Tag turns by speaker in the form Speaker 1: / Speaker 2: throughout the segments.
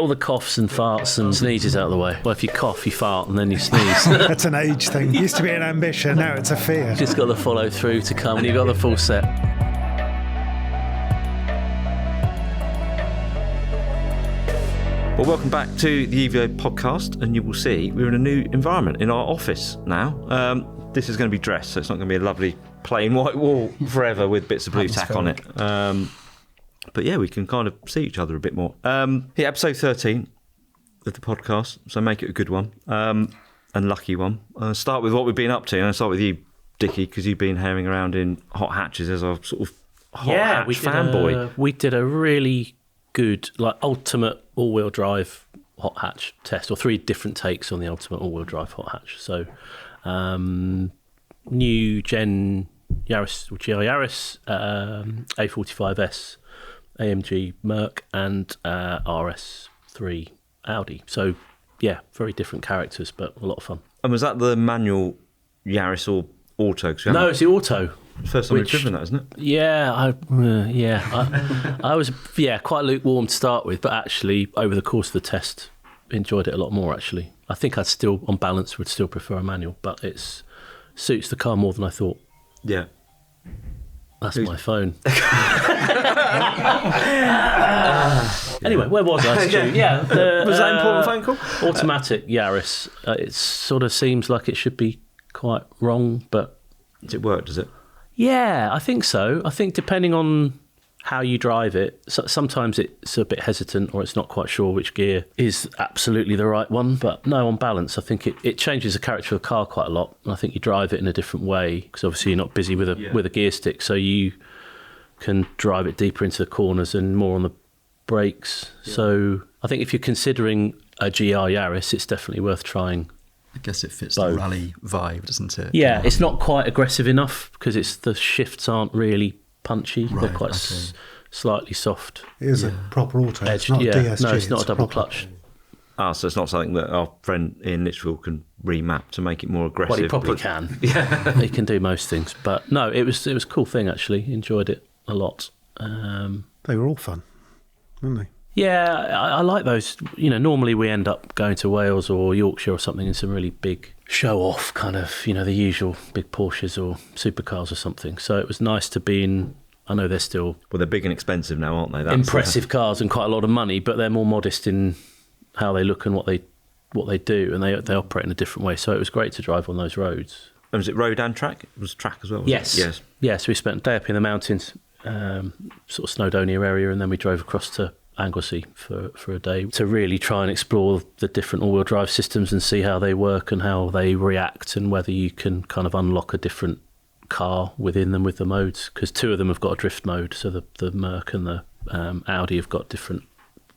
Speaker 1: all the coughs and farts and sneezes out of the way. Well, if you cough, you fart, and then you sneeze.
Speaker 2: That's an age thing. Used to be an ambition, now it's a fear.
Speaker 1: Just got the follow through to come, and you've got the full set.
Speaker 3: Well, welcome back to the EVO podcast, and you will see we're in a new environment in our office now. This is going to be dressed, so it's not going to be a lovely plain white wall forever with bits of blue tack on it. But yeah, we can kind of see each other a bit more. Episode 13 of the podcast, so make it a good one and lucky one. Start with what we've been up to, and I'll start with you, Dickie, because you've been herring around in hot hatches as our sort of hot hatch fanboy.
Speaker 1: We did a really good, ultimate all-wheel drive hot hatch test, or 3 different takes on the ultimate all-wheel drive hot hatch. So new gen Yaris, or GR Yaris, A45S, AMG Merc, and RS3 Audi. So yeah, very different characters, but a lot of fun.
Speaker 3: And was that the manual Yaris or auto?
Speaker 1: No, it's the auto.
Speaker 3: First time we've driven that, isn't it?
Speaker 1: Yeah, I was quite lukewarm to start with, but actually over the course of the test, enjoyed it a lot more. Actually, I think I'd still, on balance, would still prefer a manual, but it suits the car more than I thought.
Speaker 3: Yeah,
Speaker 1: that's my phone. Anyway, where was I?
Speaker 3: Was that important phone call?
Speaker 1: Automatic Yaris. It sort of seems like it should be quite wrong, but
Speaker 3: does it work? Does it?
Speaker 1: Yeah, I think so. I think depending on how you drive it, sometimes it's a bit hesitant or it's not quite sure which gear is absolutely the right one. But no, on balance, I think it changes the character of the car quite a lot. And I think you drive it in a different way because obviously you're not busy with a gear stick, so you can drive it deeper into the corners and more on the brakes. Yeah. So I think if you're considering a GR Yaris, it's definitely worth trying.
Speaker 4: I guess it fits the rally vibe, doesn't it?
Speaker 1: Yeah, it's not quite aggressive enough because the shifts aren't really punchy.
Speaker 4: Right,
Speaker 1: they're quite slightly soft.
Speaker 2: It is a proper auto. It's not DSG.
Speaker 1: No, it's not a double clutch.
Speaker 3: So it's not something that our friend Ian Litchfield can remap to make it more aggressive.
Speaker 1: Well, he probably can. Yeah, he can do most things. But no, it was a cool thing actually. Enjoyed it a lot.
Speaker 2: They were all fun, weren't they?
Speaker 1: Yeah, I like those. Normally we end up going to Wales or Yorkshire or something in some really big show-off kind of, the usual big Porsches or supercars or something. So it was nice to be in. I know they're still...
Speaker 3: Well, they're big and expensive now, aren't they? That's
Speaker 1: impressive cars and quite a lot of money, but they're more modest in how they look and what they do, and they operate in a different way. So it was great to drive on those roads.
Speaker 3: And was it road and track? It was track as well,
Speaker 1: yes.
Speaker 3: It? Yes.
Speaker 1: Yeah, so we spent a day up in the mountains, sort of Snowdonia area, and then we drove across to Anglesey for a day to really try and explore the different all-wheel drive systems and see how they work and how they react and whether you can kind of unlock a different car within them with the modes, because 2 of them have got a drift mode, so the Merc and the Audi have got different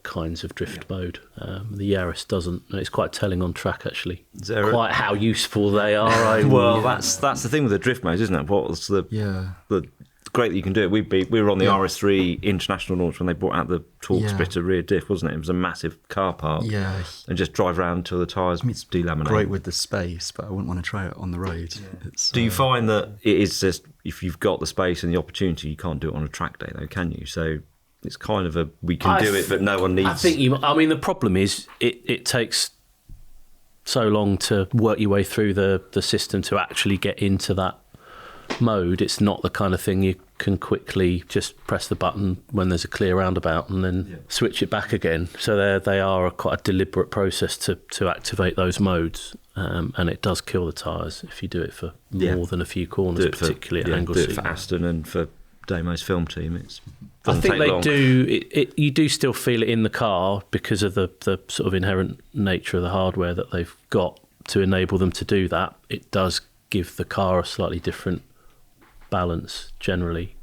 Speaker 1: kinds of drift mode. The Yaris doesn't. It's quite telling on track actually, quite how useful they are.
Speaker 3: Well, that's the thing with the drift modes, isn't it? What's the great that you can do it. We were on the RS3 international launch when they brought out the torque splitter rear diff, wasn't it? It was a massive car park.
Speaker 4: Yeah.
Speaker 3: And just drive around until the tyres delaminate.
Speaker 4: Great with the space, but I wouldn't want to try it on the road. Yeah.
Speaker 3: Do you find that it is just, if you've got the space and the opportunity, you can't do it on a track day though, can you? So it's kind of we can do it, but no one needs...
Speaker 1: I think the problem is it takes so long to work your way through the system to actually get into that mode. It's not the kind of thing you can quickly just press the button when there's a clear roundabout and then switch it back again. So they are quite a deliberate process to activate those modes, and it does kill the tyres if you do it for more than a few corners, particularly at Anglesey.
Speaker 3: Do it for Aston and for Damo's film team.
Speaker 1: I think they do. You do still feel it in the car because of the sort of inherent nature of the hardware that they've got to enable them to do that. It does give the car a slightly different balance generally.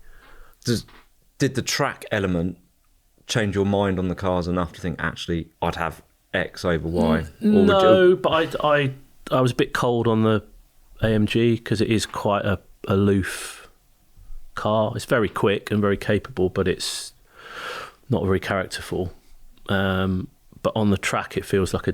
Speaker 3: Did the track element change your mind on the cars enough to think actually I'd have X over Y?
Speaker 1: No, but I was a bit cold on the AMG because it is quite a aloof car. It's very quick and very capable, but it's not very characterful. But on the track it feels like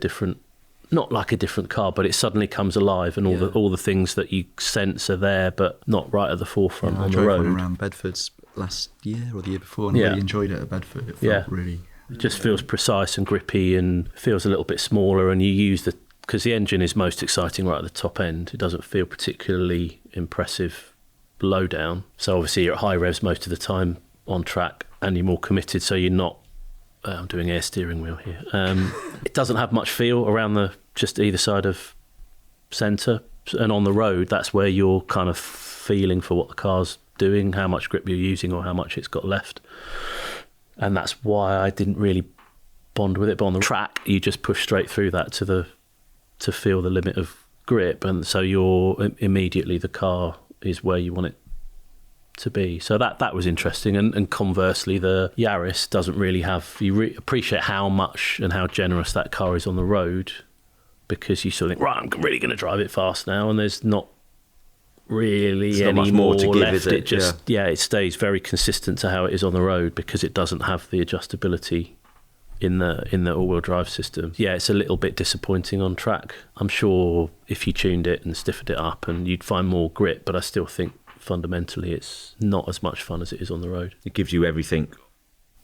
Speaker 1: not like a different car, but it suddenly comes alive, and all the things that you sense are there, but not right at the forefront on the road.
Speaker 4: I drove one around Bedford last year or the year before, and really enjoyed it at Bedford. It felt really
Speaker 1: It just feels precise and grippy and feels a little bit smaller, and you use because the engine is most exciting right at the top end. It doesn't feel particularly impressive low down. So obviously you're at high revs most of the time on track, and you're more committed, so you're not I'm doing air steering wheel here. It doesn't have much feel around just either side of centre, and on the road that's where you're kind of feeling for what the car's doing, how much grip you're using or how much it's got left. And that's why I didn't really bond with it. But on the track, you just push straight through that to feel the limit of grip, and so you're immediately the car is where you want it to be. So that was interesting. And conversely, the Yaris doesn't really have. You appreciate how much and how generous that car is on the road, because you sort of think, right, I'm really going to drive it fast now, and there's not really any more to give, left. Is it? It just it stays very consistent to how it is on the road, because it doesn't have the adjustability in the all-wheel drive system. Yeah, it's a little bit disappointing on track. I'm sure if you tuned it and stiffened it up, and you'd find more grip, but I still think fundamentally it's not as much fun as it is on the road.
Speaker 3: It gives you everything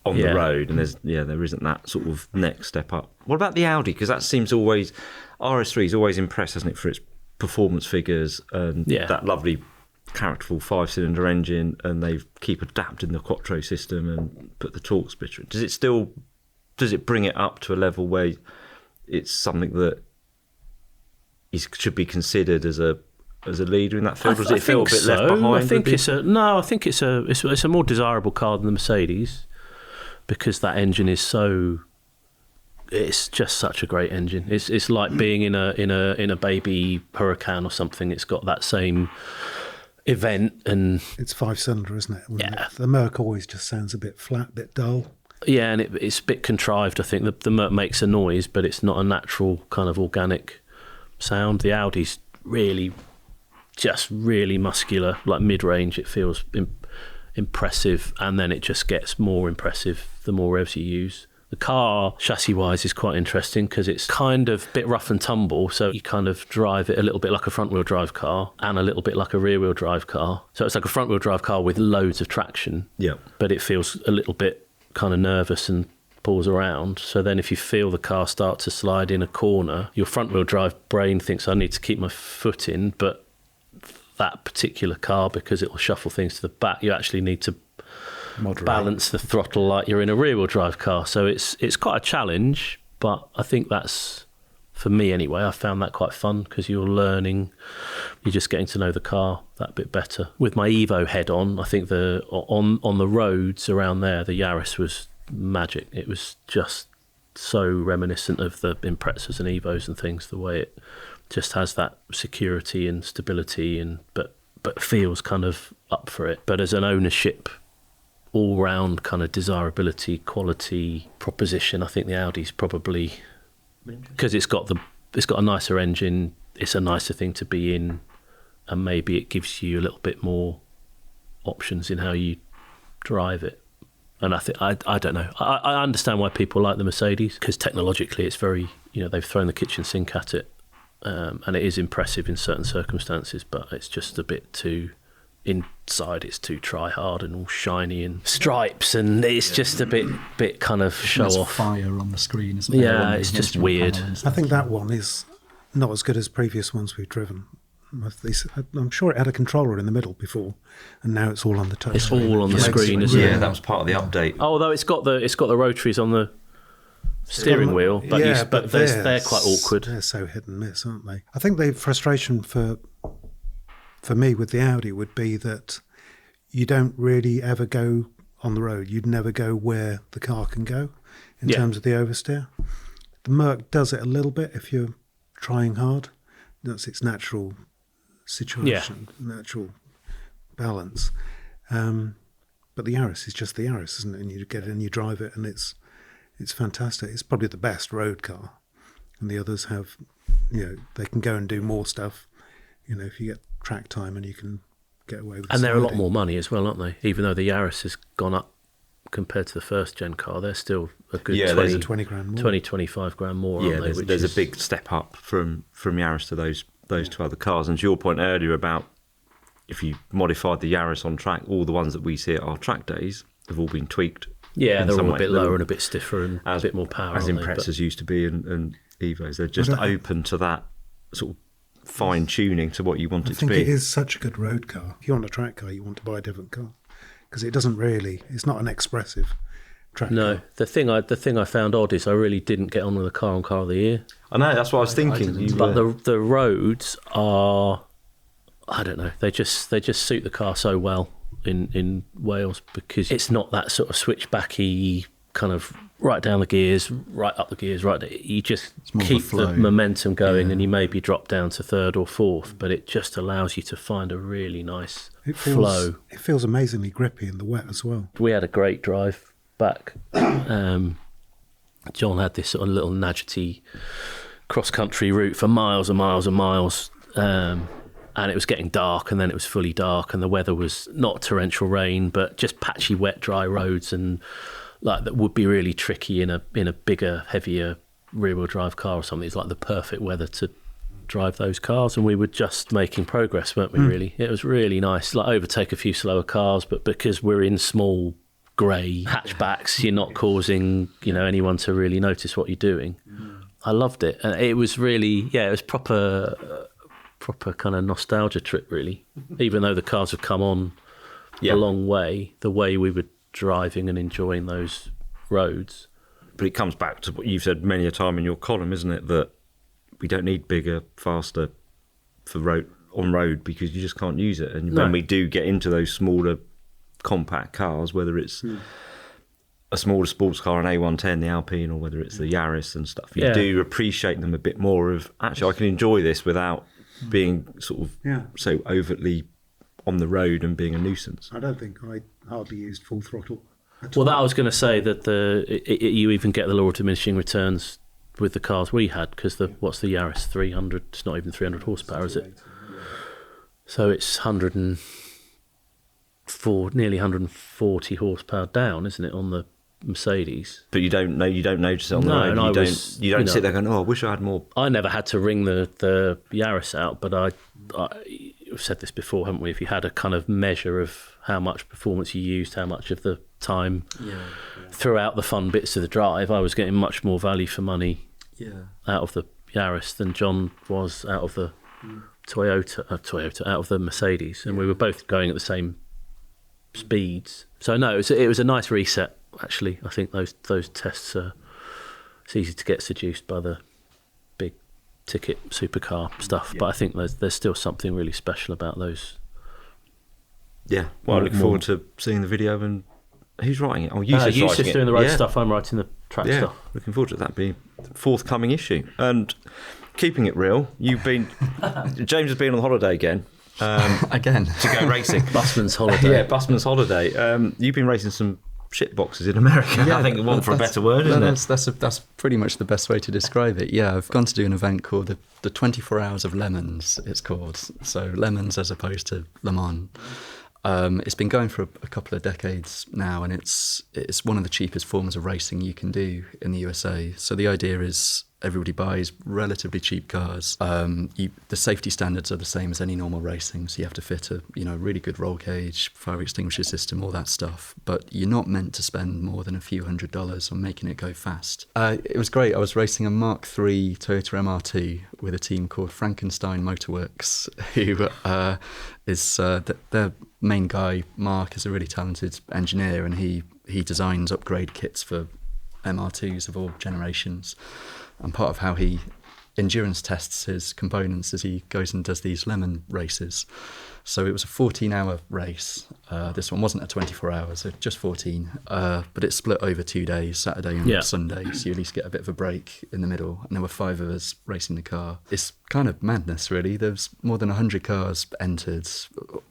Speaker 3: on the road, and there isn't that sort of next step up. What about the Audi? Because that seems always, RS3 is always impressed, hasn't it, for its performance figures and that lovely characterful 5-cylinder engine, and they keep adapting the Quattro system and put the torque splitter in. Does it bring it up to a level where it's something that should be considered as a leader in that field? Does it feel a bit left behind?
Speaker 1: I think it's a more desirable car than the Mercedes, because that engine is it's just such a great engine. It's like being in a baby Huracan or something. It's got that same event, and
Speaker 2: it's 5-cylinder, isn't it?
Speaker 1: Yeah.
Speaker 2: The Merc always just sounds a bit flat, a bit dull.
Speaker 1: Yeah, and it's a bit contrived. I think the Merc makes a noise, but it's not a natural kind of organic sound. The Audi's really muscular, like mid-range. It feels impressive, and then it just gets more impressive the more revs you use. The car, chassis-wise, is quite interesting, because it's kind of a bit rough and tumble, so you kind of drive it a little bit like a front-wheel drive car and a little bit like a rear-wheel drive car. So it's like a front-wheel drive car with loads of traction, but it feels a little bit kind of nervous and pulls around. So then if you feel the car start to slide in a corner, your front-wheel drive brain thinks, I need to keep my foot in, but that particular car, because it will shuffle things to the back, you actually need to balance the throttle like you're in a rear-wheel drive car. So it's quite a challenge, but I think that's, for me anyway, I found that quite fun, because you're just getting to know the car that bit better. With my Evo head on, I think on the roads around there, the Yaris was magic. It was just so reminiscent of the Imprezas and Evos and things, the way it just has that security and stability, but feels kind of up for it. But as an ownership, all-round kind of desirability, quality proposition, I think the Audi's probably, because it's got a nicer engine, it's a nicer thing to be in, and maybe it gives you a little bit more options in how you drive it. And I think I don't know. I understand why people like the Mercedes, because technologically it's very, they've thrown the kitchen sink at it, and it is impressive in certain circumstances, but it's just a bit too. Inside it's too try hard and all shiny and stripes, and it's just a bit kind of show off.
Speaker 4: Fire on the screen, isn't there?
Speaker 1: Yeah, it's just weird.
Speaker 2: I think that one is not as good as previous ones we've driven. I'm sure it had a controller in the middle before, and now it's all on the touch.
Speaker 1: It's all on the screen, isn't it?
Speaker 3: Yeah, that was part of the update.
Speaker 1: Although it's got the rotaries on the steering wheel, but they're quite awkward.
Speaker 2: They're so hit and miss, aren't they? I think the frustration for me with the Audi would be that you don't really ever go on the road. You'd never go where the car can go in terms of the oversteer. The Merc does it a little bit if you're trying hard. That's its natural situation, natural balance. But the Yaris is just the Yaris, isn't it? And you get in, you drive it, and it's fantastic. It's probably the best road car. And the others have, they can go and do more stuff. If you get track time, and you can get away with it.
Speaker 1: And they're a lot more money as well, aren't they? Even though the Yaris has gone up compared to the first gen car, they're still a good
Speaker 2: 20 grand more.
Speaker 1: 20, 25 grand more, aren't they?
Speaker 3: There's a big step up from Yaris to those two other cars. And to your point earlier about if you modified the Yaris on track, all the ones that we see at our track days have all been tweaked
Speaker 1: Yeah,
Speaker 3: in
Speaker 1: they're
Speaker 3: some
Speaker 1: all a
Speaker 3: ways.
Speaker 1: bit lower and a bit stiffer and a bit more power.
Speaker 3: As
Speaker 1: aren't they?
Speaker 3: Imprezas used to be and Evos. They're just open to that sort of fine tuning to what you want
Speaker 2: I
Speaker 3: it to
Speaker 2: think
Speaker 3: be.
Speaker 2: it is such a good road car. If you want a track car, you want to buy a different car because it doesn't really. It's not an expressive track
Speaker 1: No,
Speaker 2: car.
Speaker 1: the thing I found odd is I really didn't get on with the car on Car of the Year.
Speaker 3: I know, that's what I was thinking.
Speaker 4: didn't.
Speaker 1: But the roads are, I don't know, they just suit the car so well in Wales because it's not that sort of switchbacky kind of right down the gears, right up the gears, right. You just
Speaker 4: more of a
Speaker 1: keep the
Speaker 4: flow.
Speaker 1: momentum going,
Speaker 4: Yeah.
Speaker 1: and you maybe drop down to third or fourth, but it just allows you to find a really nice
Speaker 2: It feels,
Speaker 1: flow.
Speaker 2: It feels amazingly grippy in the wet as well.
Speaker 1: We had a great drive back. John had this sort of little Nadgety cross-country route for miles and miles and miles, and it was getting dark, and then it was fully dark, and the weather was not torrential rain, but just patchy, wet, dry roads, and like that would be really tricky in a bigger, heavier rear-wheel drive car or something. It's like the perfect weather to drive those cars, and we were just making progress, weren't we? Really, it was really nice. Like overtake a few slower cars, but because we're in small grey hatchbacks, you're not causing anyone to really notice what you're doing. I loved it, and it was really it was proper kind of nostalgia trip, really. Even though the cars have come on a long way, the way we were driving and enjoying those roads.
Speaker 3: But it comes back to what you've said many a time in your column, isn't it? That we don't need bigger, faster for on road because you just can't use it. And when we do get into those smaller, compact cars, whether it's a smaller sports car, an A110, the Alpine, or whether it's the Yaris and stuff, you do appreciate them a bit more. Of actually, I can enjoy this without being sort of so overtly on the road and being a nuisance.
Speaker 2: I don't think I hardly used full throttle.
Speaker 1: Well, that I was going to say that you even get the law of diminishing returns with the cars we had, because what's the Yaris 300? It's not even 300 horsepower, is it? So it's 104, nearly 140 horsepower down, isn't it, on the Mercedes?
Speaker 3: But you don't notice it on the road. You don't sit there going, "Oh, I wish I had more."
Speaker 1: I never had to ring the Yaris out, but we've said this before, haven't we? If you had a kind of measure of how much performance you used, how much of the time throughout the fun bits of the drive, I was getting much more value for money out of the Yaris than John was out of the Toyota, out of the Mercedes, and we were both going at the same speeds. So no, it was a nice reset. Actually, I think those tests it's easy to get seduced by the big ticket supercar stuff, but I think there's still something really special about those.
Speaker 3: Yeah, well, I look forward to seeing the video. And who's writing it? Oh, Yusuf's
Speaker 1: doing the road stuff. I'm writing the track stuff.
Speaker 3: Looking forward to that being a forthcoming issue. And keeping it real, James has been on holiday again.
Speaker 4: Again.
Speaker 3: To go racing.
Speaker 1: Busman's holiday.
Speaker 3: Yeah, Busman's holiday. You've been racing some shit boxes in America. I think one for a better word, isn't it?
Speaker 4: That's pretty much the best way to describe it. Yeah, I've gone to do an event called the 24 Hours of Lemons, it's called. So Lemons as opposed to Le Mans. It's been going for a couple of decades now, and it's one of the cheapest forms of racing you can do in the USA. So the idea is everybody buys relatively cheap cars. The safety standards are the same as any normal racing, so you have to fit a really good roll cage, fire extinguisher system, all that stuff. But you're not meant to spend more than a few $100s on making it go fast. It was great. I was racing a Mark III Toyota MR2 with a team called Frankenstein Motorworks, who is their main guy. Mark is a really talented engineer, and he designs upgrade kits for MR2s of all generations. And part of how he endurance tests his components is he goes and does these lemon races. So it was a 14-hour race. This one wasn't a 24 hours, so just 14. But it's split over 2 days, Saturday and Sunday, so you at least get a bit of a break in the middle. And there were 5 of us racing the car. It's kind of madness, really. There's more than 100 cars entered,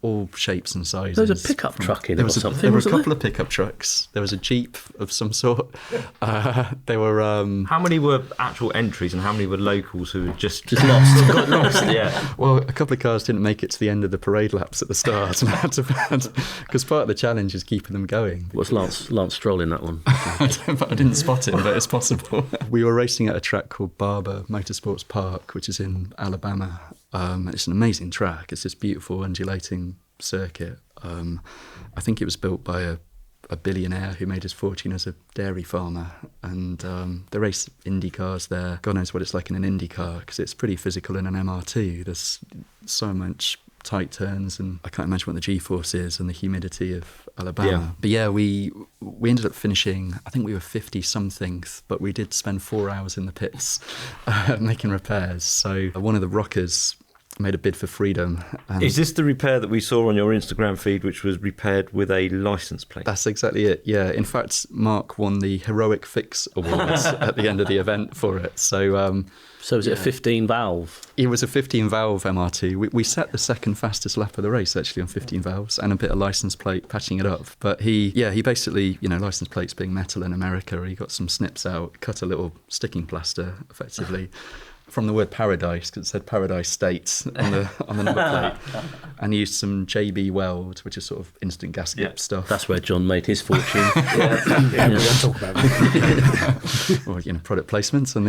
Speaker 4: all shapes and sizes.
Speaker 1: There was a pickup truck in it or something.
Speaker 4: There were a couple of pickup trucks. There was a Jeep of some sort. There were...
Speaker 3: How many were actual entries and how many were locals who had just
Speaker 1: lost?
Speaker 3: got lost, yeah.
Speaker 4: Well, a couple of cars didn't make it to the end of the parade laps at the start, because part of the challenge is keeping them going.
Speaker 1: Was Lance Stroll in that one?
Speaker 4: I didn't spot him, but it's possible. We were racing at a track called Barber Motorsports Park, which is in Alabama. It's an amazing track. It's this beautiful undulating circuit. I think it was built by a a billionaire who made his fortune as a dairy farmer. And they race Indy cars there. God knows what it's like in an Indy car, because it's pretty physical in an MR2. There's so much tight turns, and I can't imagine what the G-force is and the humidity of Alabama.
Speaker 3: Yeah.
Speaker 4: But yeah, we ended up finishing, I think we were 50-something, but we did spend 4 hours in the pits making repairs. So one of the rockers made a bid for freedom.
Speaker 3: Is this the repair that we saw on your Instagram feed, which was repaired with a license plate?
Speaker 4: That's exactly it, yeah. In fact, Mark won the Heroic Fix Award at the end of the event for it. So
Speaker 1: is it a 15 valve?
Speaker 4: it was a 15 valve MR2. We set the second fastest lap of the race actually on 15 valves and a bit of license plate patching it up. But he basically, license plates being metal in America, he got some snips out, cut a little sticking plaster effectively from the word paradise, because it said Paradise State on the number plate, and used some JB Weld, which is sort of instant gasket stuff.
Speaker 1: That's where John made his fortune.
Speaker 2: Yeah, we don't talk about that.
Speaker 4: Or product placements and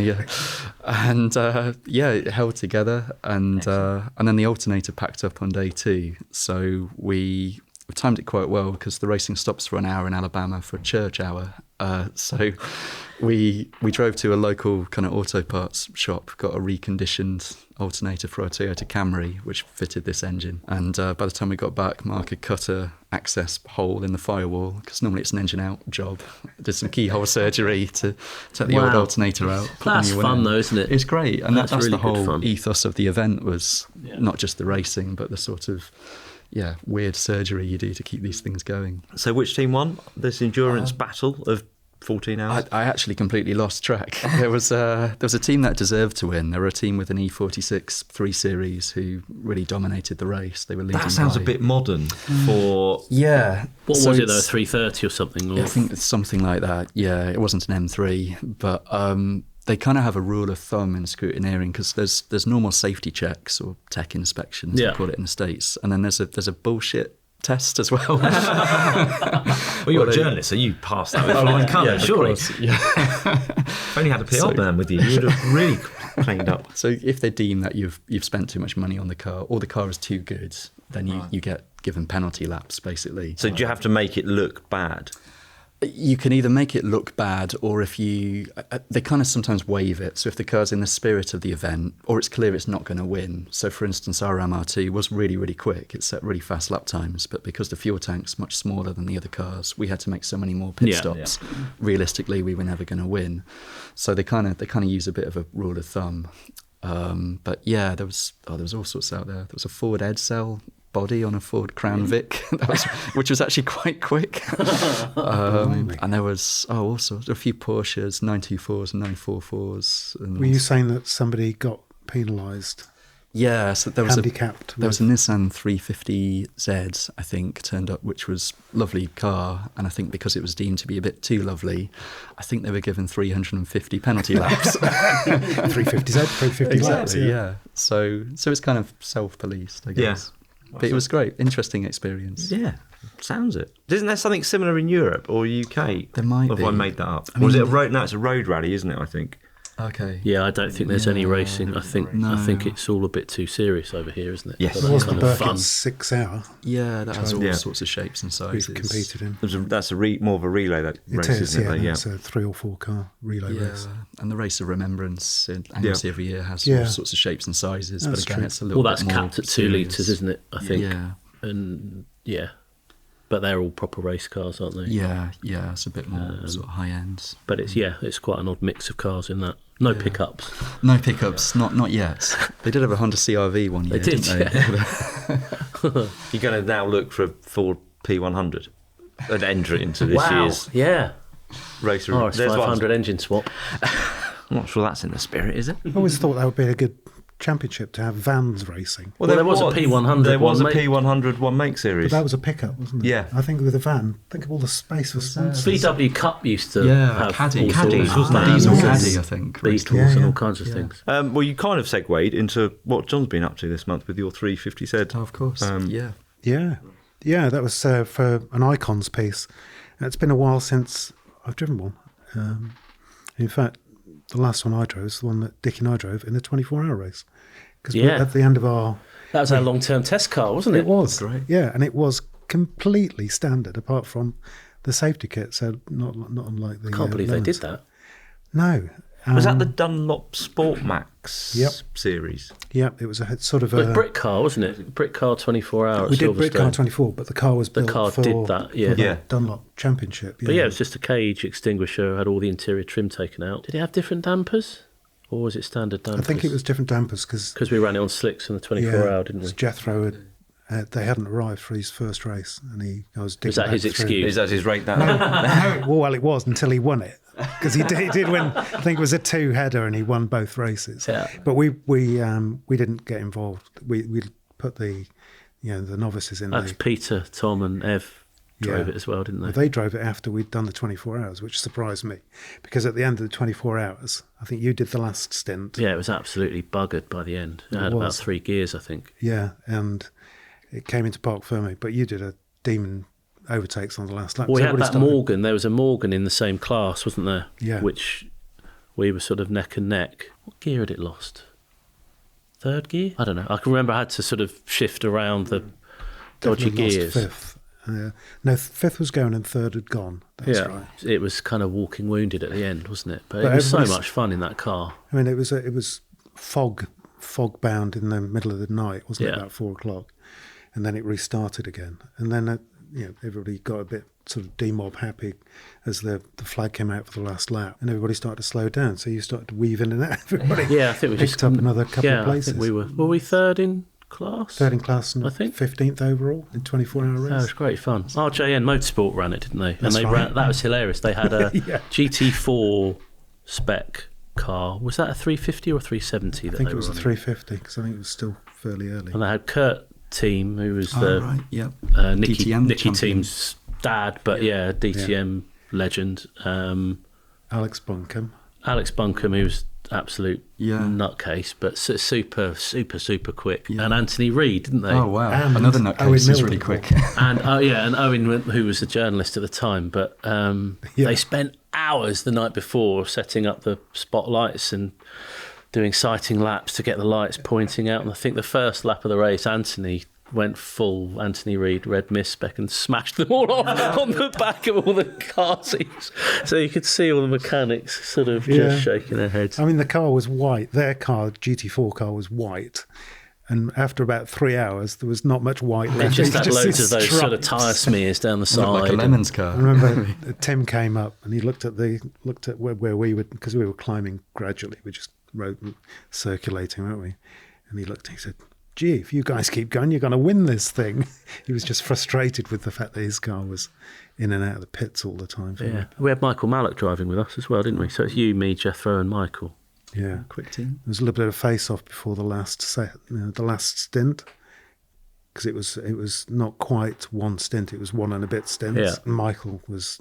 Speaker 4: it held together, and then the alternator packed up on day 2. So we timed it quite well because the racing stops for an hour in Alabama for church hour. So we drove to a local kind of auto parts shop, got a reconditioned alternator for our Toyota Camry, which fitted this engine. And by the time we got back, Mark had cut a access hole in the firewall, because normally it's an engine out job. Did some keyhole surgery to take the old alternator out.
Speaker 1: That's fun though, isn't it?
Speaker 4: It's great. And that's
Speaker 1: really
Speaker 4: the whole
Speaker 1: fun.
Speaker 4: ethos of the event, was not just the racing, but the sort of weird surgery you do to keep these things going.
Speaker 3: So which team won this endurance battle of 14 hours?
Speaker 4: I actually completely lost track. There was a team that deserved to win. There were a team with an E46 3 Series who really dominated the race. They were leading.
Speaker 3: That sounds a bit modern for...
Speaker 4: Yeah.
Speaker 1: What was it though, 330 or something? Or?
Speaker 4: I think it's something like that. Yeah, it wasn't an M3, but they kind of have a rule of thumb in scrutineering, because there's normal safety checks or tech inspections, they call it in the States, and then there's a bullshit test as well.
Speaker 3: Well, you're a journalist, so you passed that with flying colours, surely. If only had a PR man with you, you would have really cleaned up.
Speaker 4: So if they deem that you've spent too much money on the car, or the car is too good, then you get given penalty laps, basically.
Speaker 3: So do you have to make it look bad?
Speaker 4: You can either make it look bad, or if they kind of sometimes waive it. So if the car's in the spirit of the event, or it's clear it's not going to win. So for instance, our MR2 was really, really quick. It set really fast lap times, but because the fuel tank's much smaller than the other cars, we had to make so many more pit stops. Yeah. Realistically, we were never going to win. So they kind of use a bit of a rule of thumb. But yeah, there was all sorts out there. There was a Ford Edsel body on a Ford Crown Vic, which was actually quite quick. And there was all sorts, a few Porsches, 924s and 944s. And
Speaker 2: were you saying that somebody got penalised?
Speaker 4: Yeah, so there was
Speaker 2: handicapped.
Speaker 4: There was a Nissan 350 Z, I think, turned up, which was a lovely car, and I think because it was deemed to be a bit too lovely, I think they were given 350 penalty laps.
Speaker 2: 350 Z, 350 laps.
Speaker 4: Yeah. So it's kind of self-policed, I guess. Yeah. But it was great, interesting experience.
Speaker 3: Yeah, sounds it. Isn't there something similar in Europe or UK?
Speaker 4: There might be.
Speaker 3: Have I made that up? Or is it a road? No, it's a road rally, isn't it? I think.
Speaker 4: Okay.
Speaker 1: Yeah, I don't think there's any racing. I think it's all a bit too serious over here, isn't it?
Speaker 3: Yes.
Speaker 2: There was the Birkin 6 hour.
Speaker 4: Yeah, that has all sorts of shapes and sizes.
Speaker 2: We've competed in.
Speaker 3: That's more of a relay race, isn't it?
Speaker 2: It's a 3 or 4 car relay race.
Speaker 4: And the Race of Remembrance in Anglesey every year has all sorts of shapes and sizes. That's but again, it's a little bit more
Speaker 1: capped at 2 litres, isn't it? I think.
Speaker 4: Yeah.
Speaker 1: And but they're all proper race cars, aren't they?
Speaker 4: Yeah, it's a bit more sort of high end.
Speaker 1: But it's quite an odd mix of cars in that. No pickups.
Speaker 4: No pickups, not yet. They did have a Honda CR-V one year, didn't they?
Speaker 3: You're going to now look for a Ford P100 and enter it into this year's race.
Speaker 1: Oh, it's 500 engine swap.
Speaker 3: I'm not sure that's in the spirit, is it?
Speaker 2: I always thought that would be a good championship to have vans racing.
Speaker 1: Well, there was a P100.
Speaker 3: There was a P100 one make series.
Speaker 2: But that was a pickup, wasn't it?
Speaker 3: Yeah.
Speaker 2: I think with a van, think of all the space for sponsors.
Speaker 1: VW Cup used to have
Speaker 3: caddies,
Speaker 1: wasn't it?
Speaker 4: Diesel caddy, I think.
Speaker 1: Beetles and all kinds of things.
Speaker 3: Well, you kind of segued into what John's been up to this month with your 350Z.
Speaker 4: Oh, of course.
Speaker 2: Yeah, that was for an Icons piece. And it's been a while since I've driven one. In fact, the last one I drove was the one that Dick and I drove in the 24-hour race. Because at the end of our...
Speaker 1: That was our long-term test car, wasn't it?
Speaker 2: It was.
Speaker 4: Great.
Speaker 2: Yeah, and it was completely standard, apart from the safety kit, so not unlike the.
Speaker 1: I can't believe they did that.
Speaker 2: No.
Speaker 3: Was that the Dunlop Sport Max series?
Speaker 2: Yep, it was a sort of
Speaker 1: But Brick Car, wasn't it? Brick Car 24 hour.
Speaker 2: We did Brick Car 24, but the car was built
Speaker 1: car
Speaker 2: for
Speaker 1: did that, yeah.
Speaker 2: for the Dunlop Championship.
Speaker 1: But yeah, it was just a cage extinguisher, had all the interior trim taken out. Did it have different dampers? Or was it standard dampers?
Speaker 2: I think it was different dampers
Speaker 1: because we ran it on slicks on the 24 hour, didn't we?
Speaker 2: Jethro they hadn't arrived for his first race, and I was digging.
Speaker 1: Was that his excuse?
Speaker 3: Is that his rate down?
Speaker 2: No, well, it was until he won it, because he did win. I think it was a 2-header, and he won both races.
Speaker 1: Yeah.
Speaker 2: But we didn't get involved. We put the novices in.
Speaker 1: That's Peter, Tom, and Ev drove it as well, didn't they?
Speaker 2: Well, they drove it after we'd done the 24 hours, which surprised me, because at the end of the 24 hours, I think you did the last stint.
Speaker 1: Yeah, it was absolutely buggered by the end. It had about 3 gears, I think.
Speaker 2: Yeah, and it came into Parc Fermé, but you did a demon overtakes on the last lap.
Speaker 1: Well, we had that Morgan. There was a Morgan in the same class, wasn't there?
Speaker 2: Yeah.
Speaker 1: Which we were sort of neck and neck. What gear had it lost? 3rd gear? I don't know. I can remember I had to sort of shift around the dodgy gears.
Speaker 2: Lost 5th. No, 5th was going and 3rd had gone. That's right.
Speaker 1: It was kind of walking wounded at the end, wasn't it? But it was so much fun in that car.
Speaker 2: I mean, it was fog bound in the middle of the night, wasn't it? About 4 o'clock, and then it restarted again, and then everybody got a bit sort of demob happy as the flag came out for the last lap, and everybody started to slow down. So you started to weave in and out. Everybody
Speaker 1: I think we
Speaker 2: picked
Speaker 1: just
Speaker 2: up another couple of places.
Speaker 1: I think were we 3rd in class?
Speaker 2: 3rd in class, and
Speaker 1: I think
Speaker 2: 15th overall in 24-hour race.
Speaker 1: That was great fun. RJN Motorsport ran it, didn't they?
Speaker 2: That's
Speaker 1: and they
Speaker 2: right.
Speaker 1: that was hilarious. They had a GT4 spec car. Was that a 350 or 370?
Speaker 2: I think it was a 350, because I think it was still fairly early.
Speaker 1: And they had Kurt Team, who was Nicky
Speaker 4: DTM
Speaker 1: Team's dad, but DTM legend.
Speaker 2: Alex Buncombe,
Speaker 1: who was absolute nutcase, but super quick. Yeah. And Anthony Reid, didn't they?
Speaker 4: Oh wow,
Speaker 2: and
Speaker 4: another nutcase is really quick.
Speaker 1: And and Owen, who was a journalist at the time, but they spent hours the night before setting up the spotlights and doing sighting laps to get the lights pointing out. And I think the first lap of the race, Anthony went full Anthony Reid red mist spec and smashed them all off on the back of all the car seats. So you could see all the mechanics sort of just shaking their heads.
Speaker 2: I mean, the car was white. Their car, GT4 car, was white. And after about 3 hours, there was not much white
Speaker 1: They
Speaker 2: left.
Speaker 1: just had
Speaker 2: It's
Speaker 1: loads of those
Speaker 2: stripes.
Speaker 1: sort of tyre smears down the side.
Speaker 4: Like a Lemon's car.
Speaker 2: I remember Tim came up and he looked at where we were, because we were climbing gradually. We just rode circulating, weren't we? And he looked and he said, "Gee, if you guys keep going, you're going to win this thing." He was just frustrated with the fact that his car was in and out of the pits all the time.
Speaker 1: Yeah, we had Michael Mallock driving with us as well, didn't we? So it's you, me, Jethro, and Michael.
Speaker 2: Yeah,
Speaker 4: Quick team.
Speaker 2: there was a little bit of face-off before the last the last stint, because it was not quite one stint; it was 1 and a bit stints.
Speaker 1: Yeah.
Speaker 2: And Michael was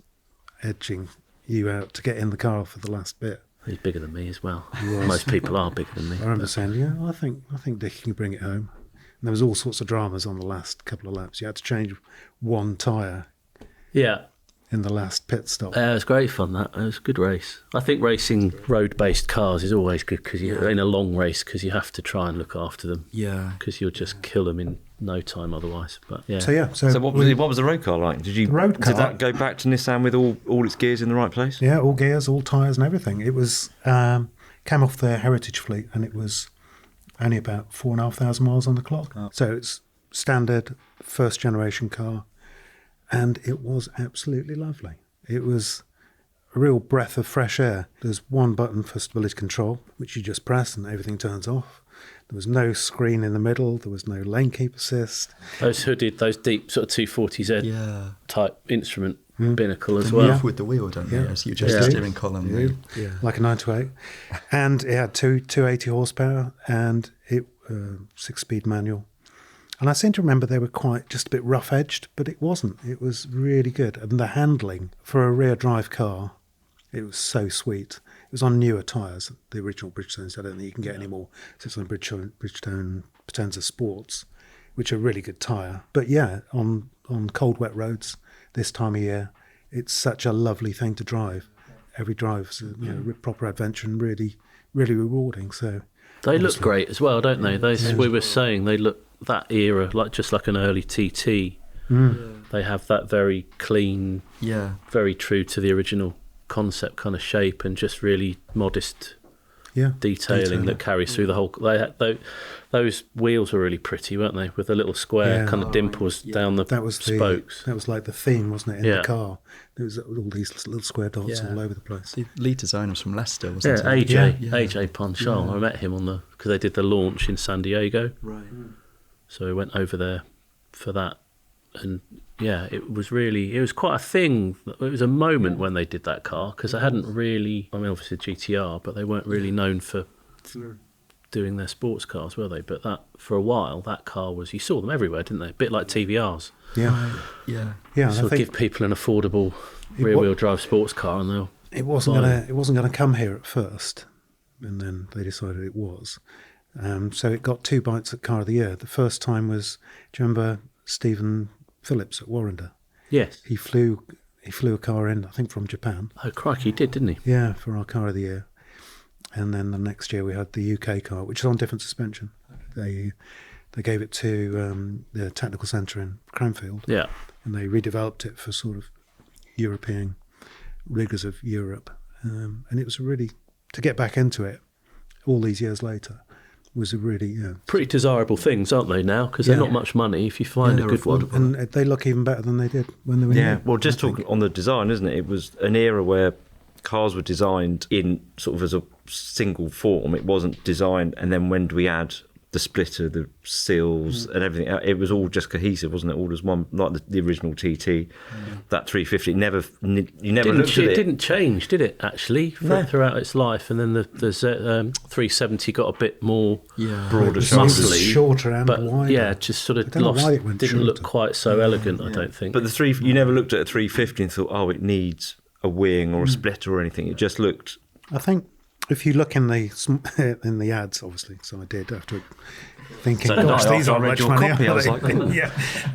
Speaker 2: edging you out to get in the car for the last bit.
Speaker 1: He's bigger than me as well.
Speaker 2: He was.
Speaker 1: Most people are bigger than me.
Speaker 2: I remember saying, I think Dick can bring it home. And there was all sorts of dramas on the last couple of laps. You had to change one tyre
Speaker 1: Yeah.
Speaker 2: in the last pit stop.
Speaker 1: It was great fun, that. It was a good race. I think racing road-based cars is always good because you're in a long race, because you have to try and look after them,
Speaker 4: Yeah.
Speaker 1: because you'll just kill them in no time otherwise. But yeah.
Speaker 2: So
Speaker 3: what was the road car like?
Speaker 2: The road car-
Speaker 3: Did that go back to Nissan with all its gears in the right place?
Speaker 2: Yeah, all gears, all tyres and everything. It was came off their heritage fleet, and it was only about 4,500 miles on the clock.
Speaker 4: Oh.
Speaker 2: So it's standard first generation car, and it was absolutely lovely. It was a real breath of fresh air. There's one button for stability control, which you just press and everything turns off. There was no screen in the middle. There was no lane keep assist.
Speaker 1: Those hooded, those deep sort of 240Z
Speaker 4: Yeah.
Speaker 1: type instrument binnacle as well.
Speaker 4: Move with the wheel, don't you?
Speaker 2: Yeah.
Speaker 4: So you just
Speaker 1: Yeah.
Speaker 4: the steering column. wheel.
Speaker 2: Yeah, like a 928. And it had 280 horsepower and it 6-speed manual. And I seem to remember they were quite just a bit rough-edged, but it wasn't. It was really good. And the handling for a rear-drive car, it was so sweet. It was on newer tyres, the original Bridgestones. I don't think you can get any more. So it's on Bridgestone Potenza Sports, which are really good tyre. But yeah, on cold, wet roads this time of year, it's such a lovely thing to drive. Every drive's a proper adventure and really, really rewarding. So
Speaker 1: They look great as well, don't they? We were saying they look that era, just like an early TT. They have that very clean, very true to the original concept kind of shape, and just really modest detailing that carries through the whole. Those wheels were really pretty, weren't they? With the little square kind of dimples down the spokes.
Speaker 2: That was like the theme, wasn't it, in the car? There was all these little square dots all over the place.
Speaker 4: The lead designer was from Leicester, wasn't it?
Speaker 1: AJ Ponchal. I met him because they did the launch in San Diego.
Speaker 4: Right.
Speaker 1: So we went over there for that, and it was quite a thing. It was a moment when they did that car, because they hadn't really, I mean, obviously GTR, but they weren't really known for doing their sports cars, were they? But that, for a while, that car was, you saw them everywhere, didn't they? A bit like TVRs. Sort of give people an affordable rear-wheel drive sports car, and they'll
Speaker 2: it wasn't going to come here at first, and then they decided it was. So it got 2 bites at Car of the Year. The first time was, do you remember Stephen Phillips at Warrender?
Speaker 1: Yes.
Speaker 2: He flew a car in, I think, from Japan.
Speaker 1: Oh, crikey, he did, didn't he?
Speaker 2: Yeah, for our Car of the Year. And then the next year we had the UK car, which is on different suspension. They gave it to the technical centre in Cranfield.
Speaker 1: Yeah.
Speaker 2: And they redeveloped it for sort of European rigours of Europe. And it was really, to get back into it all these years later, was a really
Speaker 1: pretty desirable things, aren't they, now? Because they're not much money if you find a good one.
Speaker 2: And they look even better than they did when they were new.
Speaker 3: Well, just talking on the design, isn't it? It was an era where cars were designed in sort of as a single form. It wasn't designed, and then when do we add the splitter, the seals and everything? It was all just cohesive, wasn't it? All as one, like the original TT, that 350. You never looked at it.
Speaker 1: It didn't change, did it, actually, throughout its life? And then the 370 got a bit more
Speaker 3: broader,
Speaker 2: muscly, shorter and
Speaker 1: but
Speaker 2: wider.
Speaker 1: Yeah, just sort of didn't look quite so elegant, I don't think.
Speaker 3: But you never looked at a 350 and thought, oh, it needs a wing or a splitter or anything. It just looked.
Speaker 2: I think if you look in the ads, obviously, so I did after thinking, gosh, these aren't much money.
Speaker 3: I was like,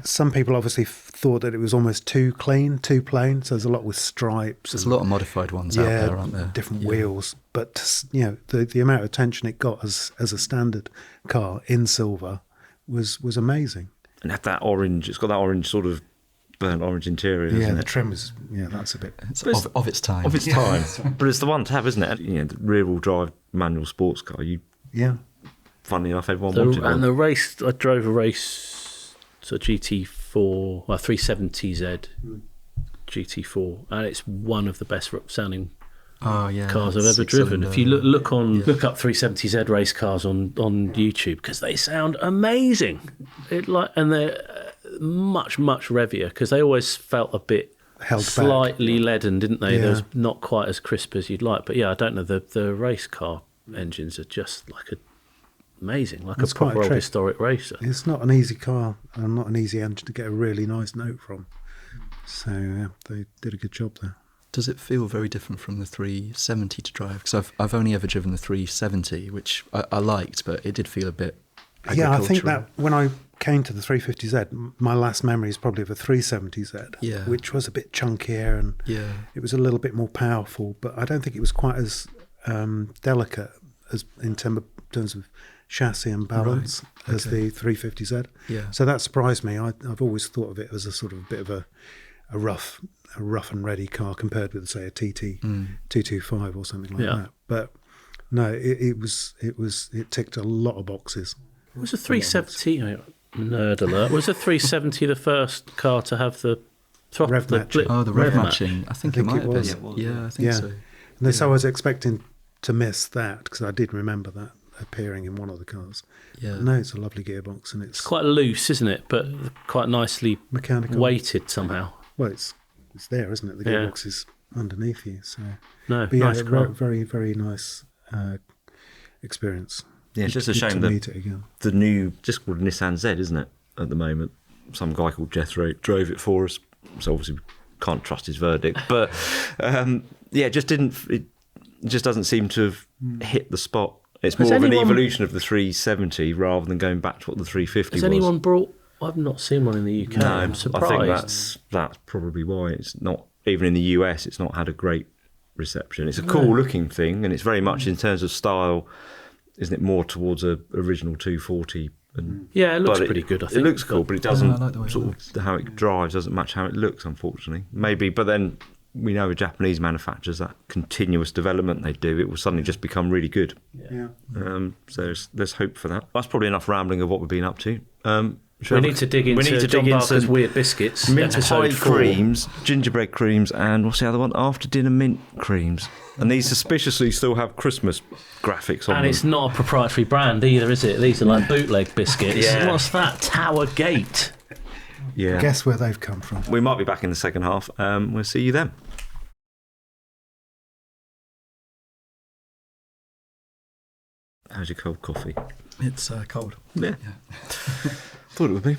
Speaker 2: Some people obviously thought that it was almost too clean, too plain. So there's a lot with stripes.
Speaker 4: There's a lot of modified ones out there, aren't there?
Speaker 2: Different wheels. But the amount of attention it got as a standard car in silver was amazing.
Speaker 3: And had that orange. It's got that orange sort of burnt orange interior.
Speaker 2: Yeah,
Speaker 3: isn't
Speaker 2: the
Speaker 3: it?
Speaker 2: trim is. Yeah, that's a bit.
Speaker 4: It's of its time.
Speaker 3: Of its time. But it's the one to have, isn't it? The rear-wheel drive manual sports car. Funnily enough, everyone wanted one.
Speaker 1: And the race, I drove a race, so GT4, 370Z GT4, and it's one of the best sounding cars I've ever driven. If you look up 370Z race cars on YouTube, because they sound amazing. And they're much revvier, because they always felt a bit slightly leaden, didn't they? They was not quite as crisp as you'd like. But I don't know, the race car engines are just amazing, like a proper old historic racer.
Speaker 2: It's not an easy car and not an easy engine to get a really nice note from. So they did a good job there.
Speaker 4: Does it feel very different from the 370 to drive? Because I've only ever driven the 370, which I liked, but it did feel a bit agricultural.
Speaker 2: Yeah, I think that when I came to the 350Z, my last memory is probably of a 370Z, which was a bit chunkier and it was a little bit more powerful, but I don't think it was quite as delicate as in terms of chassis and balance as the 350Z.
Speaker 4: Yeah.
Speaker 2: So that surprised me. I've always thought of it as a sort of a bit of a rough and ready car compared with, say, a TT 225 or something like that. But no, it ticked a lot of boxes.
Speaker 1: Was a 370 nerd alert? Was a 370 the first car to have the
Speaker 2: rev matching?
Speaker 4: The rev matching. I think it might have been. Yeah, I think so.
Speaker 2: And so I was expecting to miss that, because I did remember that appearing in one of the cars.
Speaker 4: Yeah.
Speaker 2: But no, it's a lovely gearbox, and it's
Speaker 1: quite loose, isn't it? But quite nicely
Speaker 2: mechanical,
Speaker 1: weighted somehow.
Speaker 2: Well, it's there, isn't it? The gearbox is underneath you. So
Speaker 1: nice car.
Speaker 2: Very, very nice experience.
Speaker 3: Yeah, it's just a shame that the new, just called Nissan Z, isn't it, at the moment? Some guy called Jethro drove it for us, so obviously we can't trust his verdict. But it just doesn't seem to have hit the spot. It's more of an evolution of the 370 rather than going back to what the 350 was.
Speaker 1: Has anyone brought... I've not seen one in the UK.
Speaker 3: No,
Speaker 1: I'm surprised.
Speaker 3: I think that's probably why it's not, even in the US, it's not had a great reception. It's a cool looking thing, and it's very much in terms of style, isn't it, more towards a original 240 And
Speaker 1: Yeah, it looks
Speaker 3: but
Speaker 1: pretty good, I think.
Speaker 3: It looks cool, but it doesn't
Speaker 4: I like the way it
Speaker 3: sort of how it drives doesn't match how it looks, unfortunately. Maybe, but then we know with Japanese manufacturers that continuous development they do, it will suddenly just become really good.
Speaker 2: Yeah.
Speaker 3: So there's hope for that. That's probably enough rambling of what we've been up to.
Speaker 1: We need to dig into John Barker's Weird Biscuits.
Speaker 3: Mince pie
Speaker 1: episode 4.
Speaker 3: creams, gingerbread creams, and what's the other one? After dinner mint creams. And these suspiciously still have Christmas graphics on them.
Speaker 1: And it's not a proprietary brand either, is it? These are like bootleg biscuits.
Speaker 3: Yeah.
Speaker 1: What's that? Tower Gate.
Speaker 3: Yeah.
Speaker 2: Guess where they've come from.
Speaker 3: We might be back in the second half. We'll see you then. How's your cold coffee?
Speaker 4: It's cold.
Speaker 3: Yeah. Thought it would be.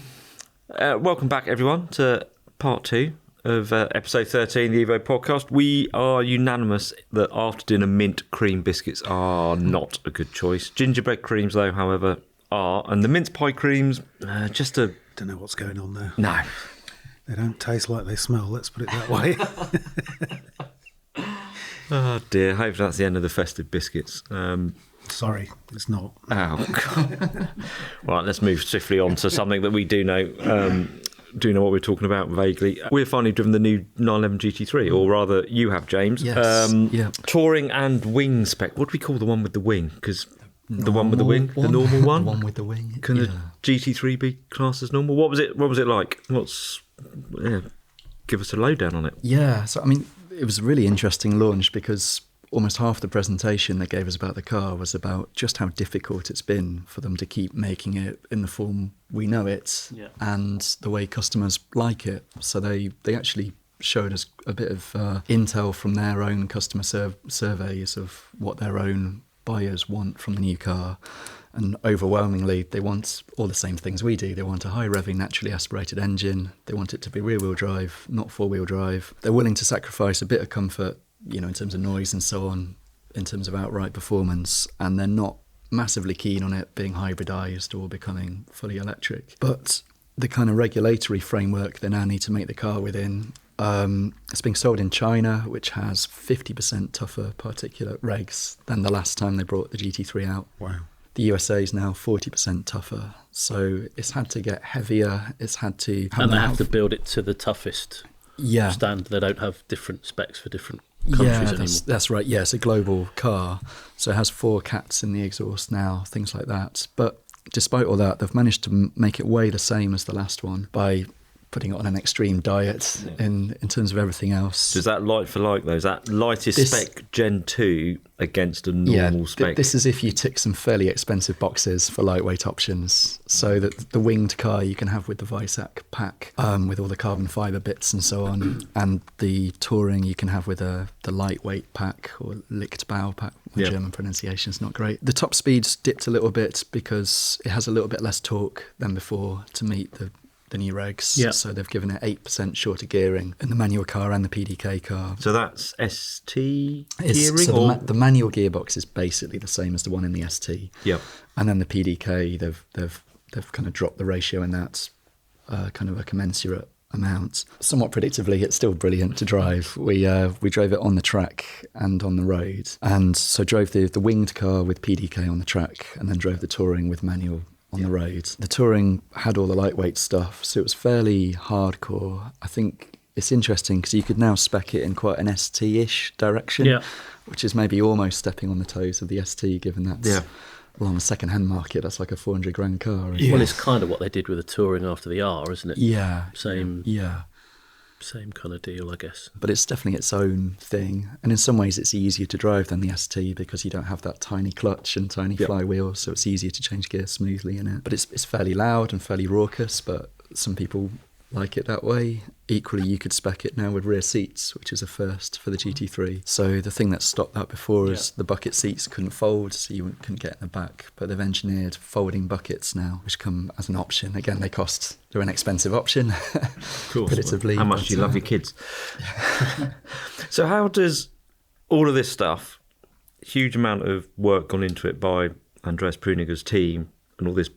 Speaker 3: Welcome back, everyone, to part 2 of episode 13, the Evo podcast. We are unanimous that after dinner mint cream biscuits are not a good choice. Gingerbread creams, though, however, are. And the mince pie creams, just a...
Speaker 2: Don't know what's going on there.
Speaker 3: No.
Speaker 2: They don't taste like they smell, let's put it that way.
Speaker 3: Oh, dear. Hopefully that's the end of the festive biscuits.
Speaker 2: Sorry, it's not.
Speaker 3: Oh, God. Right, let's move swiftly on to something that we do know what we're talking about vaguely. We've finally driven the new 911 GT3, or rather, you have, James.
Speaker 4: Yes. Yeah.
Speaker 3: Touring and wing spec. What do we call the one with the wing? Because the one with the wing, the normal one.
Speaker 4: The one with the wing.
Speaker 3: Can the GT3 be classed as normal? What was it? What was it like? Give us a lowdown on it.
Speaker 4: Yeah. So I mean, it was a really interesting launch because almost half the presentation they gave us about the car was about just how difficult it's been for them to keep making it in the form we know it and the way customers like it. So they actually showed us a bit of intel from their own customer surveys of what their own buyers want from the new car. And overwhelmingly, they want all the same things we do. They want a high-revving, naturally aspirated engine. They want it to be rear-wheel drive, not four-wheel drive. They're willing to sacrifice a bit of comfort, you know, in terms of noise and so on, in terms of outright performance, and they're not massively keen on it being hybridized or becoming fully electric. But the kind of regulatory framework they now need to make the car within, it's being sold in China, which has 50% tougher particulate regs than the last time they brought the GT3 out.
Speaker 2: Wow.
Speaker 4: The USA is now 40% tougher, so it's had to get heavier, it's had to...
Speaker 1: And they have to build it to the toughest standard. They don't have different specs for different countries anymore.
Speaker 4: That's right. Yeah, it's a global car, so it has 4 cats in the exhaust now, things like that. But despite all that, they've managed to make it weigh the same as the last one by putting it on an extreme diet in terms of everything else.
Speaker 3: So is that like for like, though? Is that lightest spec Gen 2 against a normal spec?
Speaker 4: This is if you tick some fairly expensive boxes for lightweight options. So that the winged car you can have with the Visac pack, with all the carbon fibre bits and so on, and the touring you can have with the lightweight pack or Lichtbau pack. My German pronunciation is not great. The top speed's dipped a little bit because it has a little bit less torque than before to meet the new regs.
Speaker 1: Yeah.
Speaker 4: So they've given it 8% shorter gearing in the manual car and the PDK car.
Speaker 3: So that's ST gearing?
Speaker 4: So the manual gearbox is basically the same as the one in the ST.
Speaker 3: Yep.
Speaker 4: And then the PDK, they've kind of dropped the ratio in that kind of a commensurate amount. Somewhat predictably, it's still brilliant to drive. We drove it on the track and on the road. And so drove the winged car with PDK on the track and then drove the touring with manual on the road. The touring had all the lightweight stuff, so it was fairly hardcore. I think it's interesting because you could now spec it in quite an ST-ish direction, which is maybe almost stepping on the toes of the ST, given that's well, on the second-hand market, that's like a 400 grand car.
Speaker 1: Well, it's kind of what they did with the touring after the R, isn't it?
Speaker 4: Yeah.
Speaker 1: Same kind of deal, I guess.
Speaker 4: But it's definitely its own thing. And in some ways, it's easier to drive than the ST because you don't have that tiny clutch and tiny flywheel, so it's easier to change gear smoothly in it. But it's fairly loud and fairly raucous, but some people like it that way. Equally, you could spec it now with rear seats, which is a first for the GT3. So the thing that stopped that before is the bucket seats couldn't fold, so you couldn't get in the back. But they've engineered folding buckets now, which come as an option. Again, they're an expensive option,
Speaker 3: of course.
Speaker 4: predictably.
Speaker 3: How much do you love your kids? So how does all of this stuff, huge amount of work gone into it by Andreas Pruniger's team and all this,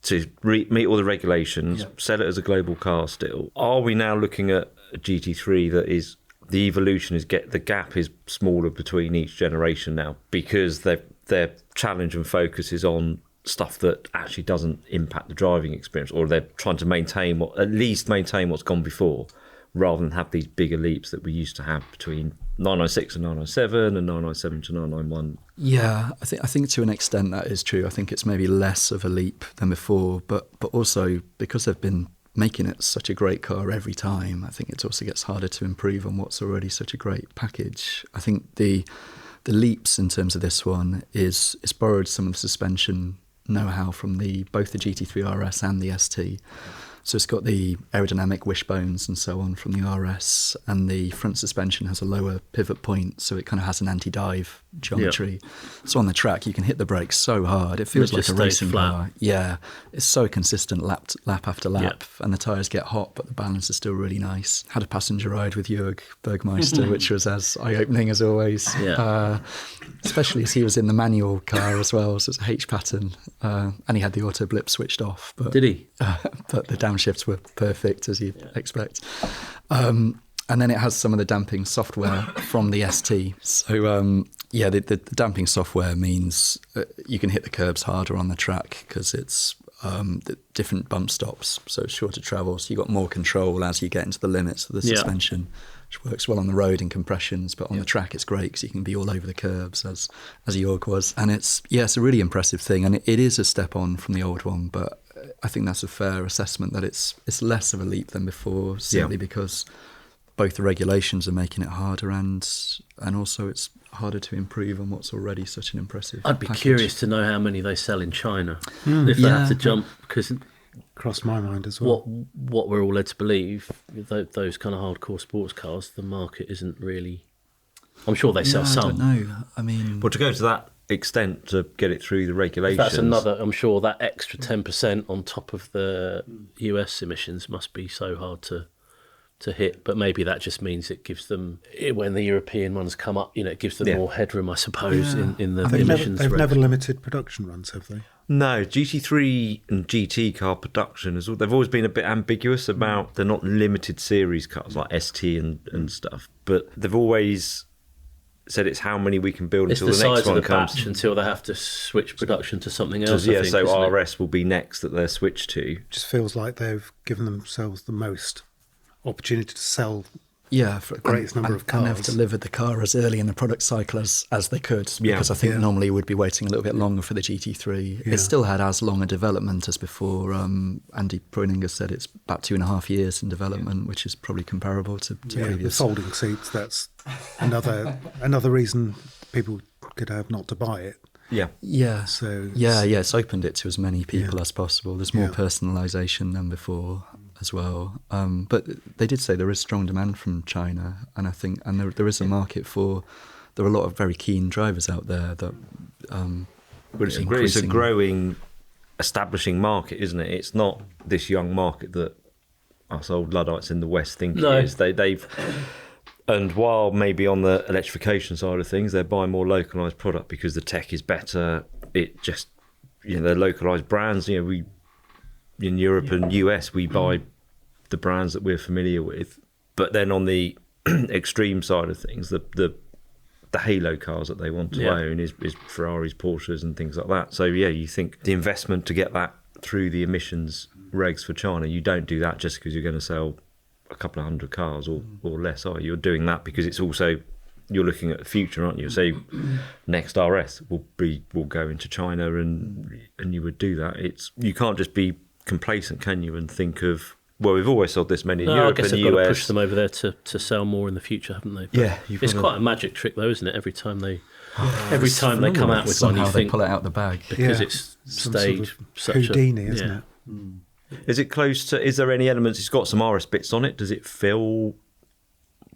Speaker 3: to meet all the regulations, sell it as a global car still. Are we now looking at a GT3 that is, the evolution is the gap is smaller between each generation now because their challenge and focus is on stuff that actually doesn't impact the driving experience, or they're trying to at least maintain what's gone before, rather than have these bigger leaps that we used to have between 996 and 997 and 997 to 991.
Speaker 4: Yeah, I think to an extent that is true. I think it's maybe less of a leap than before, but also because they've been making it such a great car every time, I think it also gets harder to improve on what's already such a great package. I think the leaps in terms of this one is it's borrowed some of the suspension know-how from both the GT3 RS and the ST. So it's got the aerodynamic wishbones and so on from the RS, and the front suspension has a lower pivot point, so it kind of has an anti-dive geometry. Yeah. So on the track, you can hit the brakes so hard, it feels like a racing car. Yeah, it's so consistent lap after lap, and the tyres get hot, but the balance is still really nice. Had a passenger ride with Jörg Bergmeister, which was as eye-opening as always, especially as he was in the manual car as well, so it's a H pattern, and he had the auto blip switched off. But,
Speaker 1: did he?
Speaker 4: But the downshifts were perfect, as you'd expect. And then it has some of the damping software from the ST. So, the damping software means you can hit the curbs harder on the track because it's the different bump stops, so it's shorter travel. So you've got more control as you get into the limits of the suspension, which works well on the road in compressions, but on the track it's great because you can be all over the curbs as Jörg was. And it's a really impressive thing, and it is a step on from the old one, but I think that's a fair assessment that it's less of a leap than before, simply because both the regulations are making it harder and also it's harder to improve on what's already such an impressive
Speaker 1: I'd be
Speaker 4: package.
Speaker 1: Curious to know how many they sell in China if they have to jump, because
Speaker 2: crossed my mind as well.
Speaker 1: What we're all led to believe, those kind of hardcore sports cars, the market isn't really. I'm sure they sell some.
Speaker 4: I don't know. I mean,
Speaker 3: Well, to go to that extent to get it through the regulations.
Speaker 1: That's another. I'm sure that extra 10% on top of the US emissions must be so hard to hit. But maybe that just means it gives them, when the European ones come up, it gives them more headroom, I suppose, in the emissions.
Speaker 2: They've never limited production runs, have they?
Speaker 3: No, GT3 and GT car production they've always been a bit ambiguous about. They're not limited series cars like ST and stuff, but they've always said it's how many we can build until the next one comes.
Speaker 1: Batch until they have to switch production to something else.
Speaker 3: So RS will be next that they're switched to.
Speaker 2: It just feels like they've given themselves the most opportunity to sell
Speaker 4: for
Speaker 2: the greatest number of cars.
Speaker 4: And they've delivered the car as early in the product cycle as they could, because I think normally we'd be waiting a little bit longer for the GT3. It still had as long a development as before. Andy Preuninger said it's about 2.5 years in development, which is probably comparable to previous.
Speaker 2: The folding seats, that's another reason people could have not to buy it.
Speaker 4: So it's opened it to as many people as possible. There's more personalisation than before as well, but they did say there is strong demand from China, and I think there is a market for. There are a lot of very keen drivers out there that.
Speaker 3: But it's a growing, establishing market, isn't it? It's not this young market that us old Luddites in the West think it is. They've. And while maybe on the electrification side of things, they're buying more localised product because the tech is better. It just, they're localised brands. We in Europe and US, we buy the brands that we're familiar with. But then on the extreme side of things, the halo cars that they want to own is Ferraris, Porsches and things like that. So, you think the investment to get that through the emissions regs for China, you don't do that just because you're going to sell a couple of hundred cars or less, are you? You're doing that because it's also, you're looking at the future, aren't you? So next RS will go into China and you would do that. You can't just be complacent, can you, and think of, well, we've always sold this many in Europe and the US.
Speaker 1: I guess they've got to push them over there to sell more in the future, haven't they? But it's quite a magic trick though, isn't it? Every time they come out with one, you think
Speaker 4: they pull it out the bag
Speaker 1: because it's stayed
Speaker 2: sort of Houdini, isn't it?
Speaker 3: Is it close to? Is there any elements? It's got some RS bits on it. Does it feel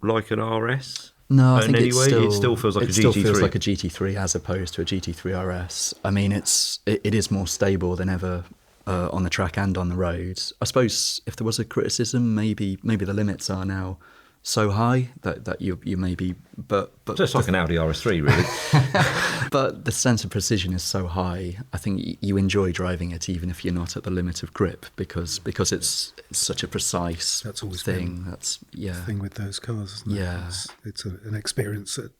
Speaker 3: like an RS?
Speaker 4: No, I think
Speaker 3: it still feels like a GT3.
Speaker 4: It still feels like a GT3 as opposed to a GT3 RS. I mean, it is more stable than ever on the track and on the road. I suppose if there was a criticism, maybe the limits are now so high that you maybe, but
Speaker 3: just like an Audi RS3 really.
Speaker 4: But the sense of precision is so high. I think you enjoy driving it even if you're not at the limit of grip because it's such a precise
Speaker 2: That's always
Speaker 4: thing.
Speaker 2: The thing with those cars, isn't it?
Speaker 4: Yeah,
Speaker 2: it's an experience at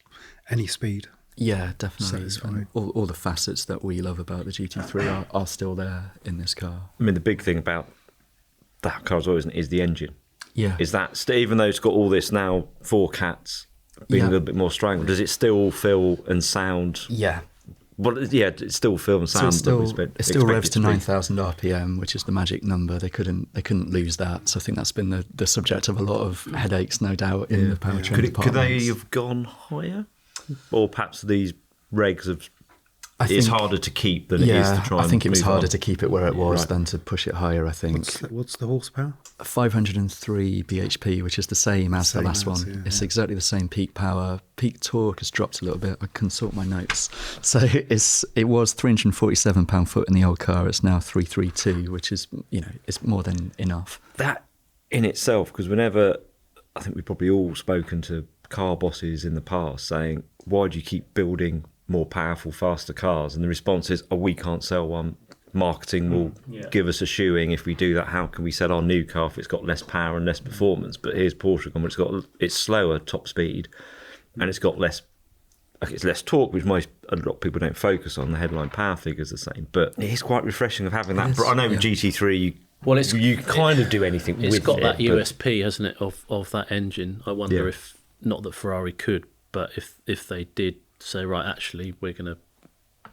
Speaker 2: any speed.
Speaker 4: Yeah, definitely.
Speaker 2: Satisfying.
Speaker 4: And all the facets that we love about the GT3 are still there in this car.
Speaker 3: I mean, the big thing about that car as well, isn't it, is the engine.
Speaker 4: Yeah.
Speaker 3: Is that, even though it's got all this now, 4 cats, being a little bit more strangled, does it still feel and sound...
Speaker 4: Yeah.
Speaker 3: Well, yeah, it still feel and
Speaker 4: So
Speaker 3: sound...
Speaker 4: it still revs to 9,000 RPM, which is the magic number. They couldn't lose that. So I think that's been the subject of a lot of headaches, no doubt, in the powertrain departments.
Speaker 3: Could they have gone higher? Or perhaps these regs have... It's harder to keep than it is to try and
Speaker 4: I think it was
Speaker 3: move
Speaker 4: harder
Speaker 3: on.
Speaker 4: to keep it where it was than to push it higher, I think.
Speaker 2: What's the horsepower?
Speaker 4: 503 bhp, which is the same as the last one.
Speaker 2: Yeah.
Speaker 4: It's exactly the same peak power. Peak torque has dropped a little bit. I consult my notes. So it was 347 pound-foot in the old car. It's now 332, which is, it's more than enough.
Speaker 3: That in itself, because whenever... I think we've probably all spoken to car bosses in the past saying, why do you keep building more powerful, faster cars? And the response is, we can't sell one. Marketing will give us a shoeing if we do that. How can we sell our new car if it's got less power and less performance? But here's Porsche, it's slower top speed, and it's got less torque, which a lot of people don't focus on. The headline power figure's the same, but it is quite refreshing of having that. I know with GT3, you kind of do anything with it.
Speaker 1: It's got that USP, hasn't it, of that engine. I wonder if, not that Ferrari could, but if they did say, right, actually, we're going to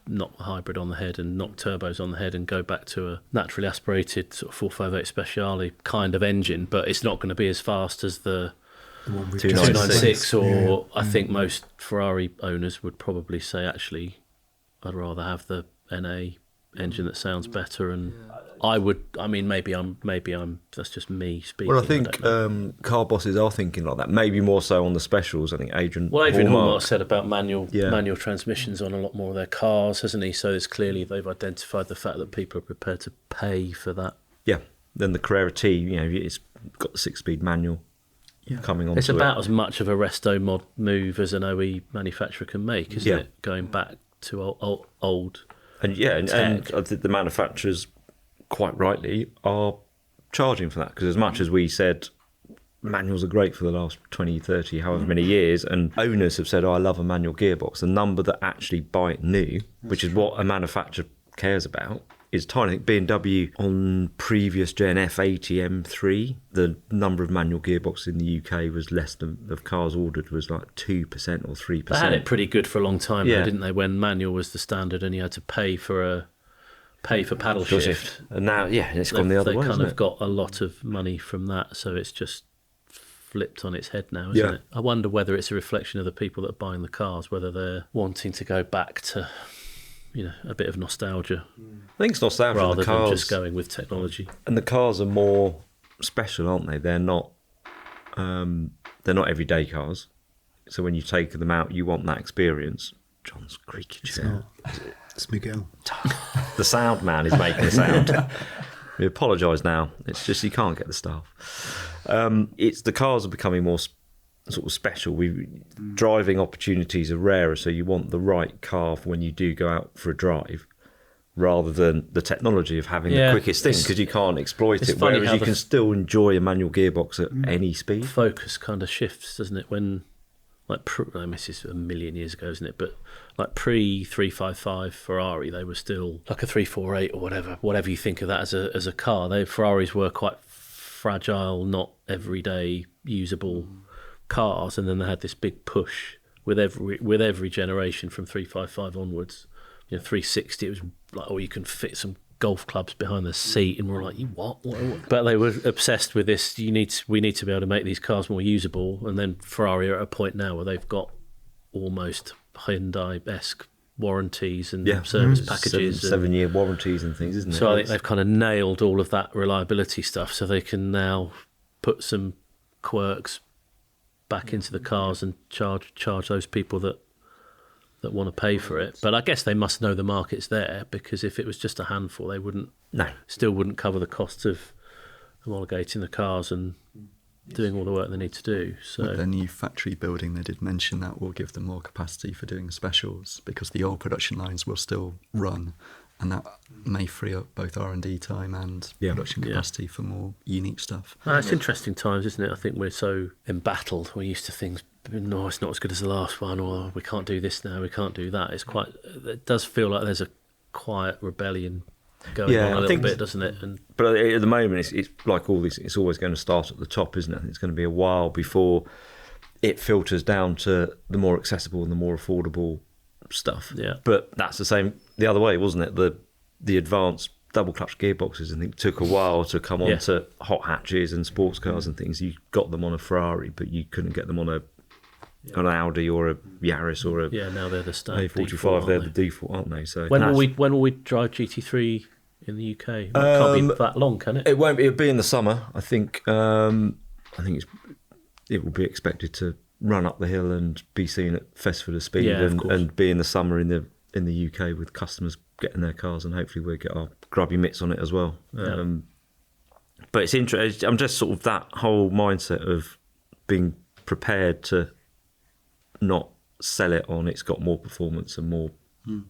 Speaker 1: knock the hybrid on the head and knock turbos on the head and go back to a naturally aspirated sort of 458 Speciale kind of engine, but it's not going to be as fast as the 296 or I think most Ferrari owners would probably say, actually, I'd rather have the NA engine that sounds better. And maybe I'm that's just me speaking.
Speaker 3: Well, I think car bosses are thinking like that, maybe more so on the specials. I think Adrian
Speaker 1: Hallmark said about manual transmissions on a lot more of their cars, hasn't he? So it's clearly they've identified the fact that people are prepared to pay for that.
Speaker 3: Yeah, then the Carrera T, it's got the 6-speed manual coming on.
Speaker 1: It's about as much of a resto mod move as an OE manufacturer can make, isn't it? Going back to old
Speaker 3: and I think the manufacturers, quite rightly, are charging for that, because as much as we said manuals are great for the last 20, 30, however many years, and owners have said, I love a manual gearbox, the number that actually buy it new, which is what a manufacturer cares about, is tiny. I think BMW on previous Gen F80 M3, the number of manual gearboxes in the UK was less than of cars ordered was like 2% or 3%.
Speaker 1: They had it pretty good for a long time, though, didn't they? When manual was the standard, and you had to pay for paddle shift.
Speaker 3: And now, it's gone the other way.
Speaker 1: They kind of got a lot of money from that, so it's just flipped on its head now, isn't it? I wonder whether it's a reflection of the people that are buying the cars, whether they're wanting to go back to, a bit of nostalgia.
Speaker 3: I think it's nostalgia
Speaker 1: rather
Speaker 3: the cars,
Speaker 1: than just going with technology.
Speaker 3: And the cars are more special, aren't they? They're not everyday cars. So when you take them out, you want that experience. John's creaky chair.
Speaker 2: It's Miguel.
Speaker 3: The sound man is making the sound. We apologise now. It's just you can't get the staff. It's the cars are becoming more sort of special. Driving opportunities are rarer, so you want the right car for when you do go out for a drive, rather than the technology of having the quickest thing, because you can't exploit it. Whereas you can still enjoy a manual gearbox at any speed.
Speaker 1: Focus kind of shifts, doesn't it? When this is a million years ago, isn't it? But like pre-355 Ferrari, they were still like a 348 or whatever you think of that as a car. Ferraris were quite fragile, not everyday usable cars, and then they had this big push with every generation from 355 onwards. 360, it was like, you can fit some golf clubs behind the seat, and we're like, you what? But they were obsessed with this. We need to be able to make these cars more usable, and then Ferrari are at a point now where they've got almost Hyundai-esque warranties and service packages,
Speaker 3: 7-year warranties and things, isn't it?
Speaker 1: So I think they've kind of nailed all of that reliability stuff, so they can now put some quirks back into the cars and charge those people that want to pay for it. But I guess they must know the market's there, because if it was just a handful, they wouldn't cover the costs of homologating the cars and doing all the work they need to do. So
Speaker 4: with their new factory building, they did mention that will give them more capacity for doing specials, because the old production lines will still run, and that may free up both R&D time and production capacity for more unique stuff.
Speaker 1: It's interesting times, isn't it? I think we're so embattled. We're used to things no, it's not as good as the last one, or we can't do this now, we can't do that. It does feel like there's a quiet rebellion going on a little bit, doesn't it?
Speaker 3: But at the moment, it's like all this. It's always going to start at the top, isn't it? It's going to be a while before it filters down to the more accessible and the more affordable stuff.
Speaker 1: Yeah.
Speaker 3: But that's the same the other way, wasn't it? The advanced double clutch gearboxes, I think, took a while to come on to hot hatches and sports cars and things. You got them on a Ferrari, but you couldn't get them on an Audi or a Yaris or a
Speaker 1: now they're the standard
Speaker 3: A45.
Speaker 1: default,
Speaker 3: They're the default, aren't they? So
Speaker 1: when will we drive GT3 in the UK? It can't be that long, can it?
Speaker 3: It won't. It'll be in the summer, I think. It will be expected to run up the hill and be seen at Festival of Speed, and be in the summer in the UK with customers getting their cars, and hopefully we'll get our grubby mitts on it as well. But it's interesting. I'm just sort of that whole mindset of being prepared to not sell it on it's got more performance and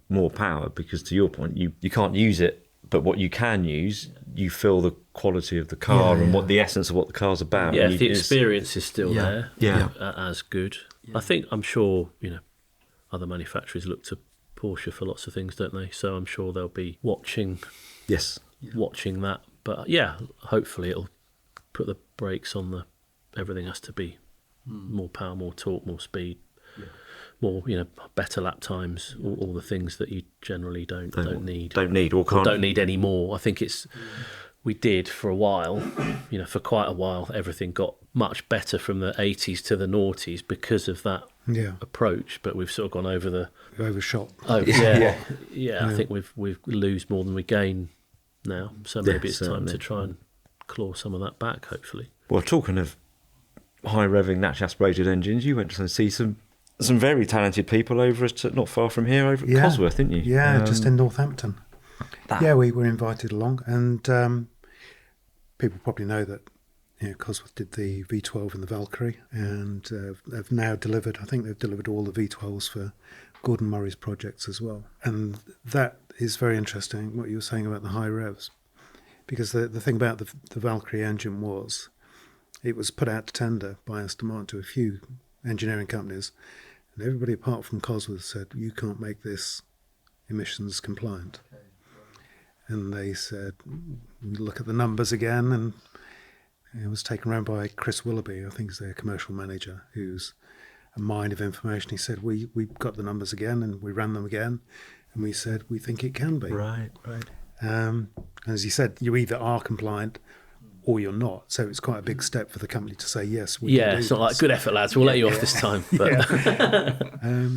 Speaker 3: more power, because to your point, you can't use it, but what you can use, you feel the quality of the car and what the essence of what the car's about.
Speaker 1: Yeah, if the experience is still there,
Speaker 3: Yeah.
Speaker 1: as good. Yeah. I'm sure, other manufacturers look to Porsche for lots of things, don't they? So I'm sure they'll be watching that. But hopefully it'll put the brakes on everything has to be more power, more torque, more speed, more better lap times, all the things that you generally don't need
Speaker 3: or can't.
Speaker 1: Don't need any more. I think we did for a while, for quite a while, everything got much better from the 80s to the noughties because of that approach, but we've sort of gone
Speaker 2: overshot.
Speaker 1: I think we lose more than we gain now, so maybe it's time to try and claw some of that back, hopefully.
Speaker 3: Well, talking of high revving naturally aspirated engines, you went to see some very talented people over not far from here, over at Cosworth, didn't you?
Speaker 2: Yeah, just in Northampton. We were invited along, and people probably know that Cosworth did the V12 and the Valkyrie, and have now delivered. I think they've delivered all the V12s for Gordon Murray's projects as well, and that is very interesting. What you were saying about the high revs, because the thing about the Valkyrie engine was, it was put out to tender by Aston Martin to a few engineering companies, and everybody apart from Cosworth said, you can't make this emissions compliant. And they said, look at the numbers again, and it was taken around by Chris Willoughby, I think is their commercial manager, who's a mine of information. He said, we got the numbers again, and we ran them again, and we said, we think it can be.
Speaker 3: Right.
Speaker 2: As you said, you either are compliant or you're not. So it's quite a big step for the company to say, yes, we can do
Speaker 1: it's not
Speaker 2: this.
Speaker 1: like, good effort, lads, we'll let you off this time. But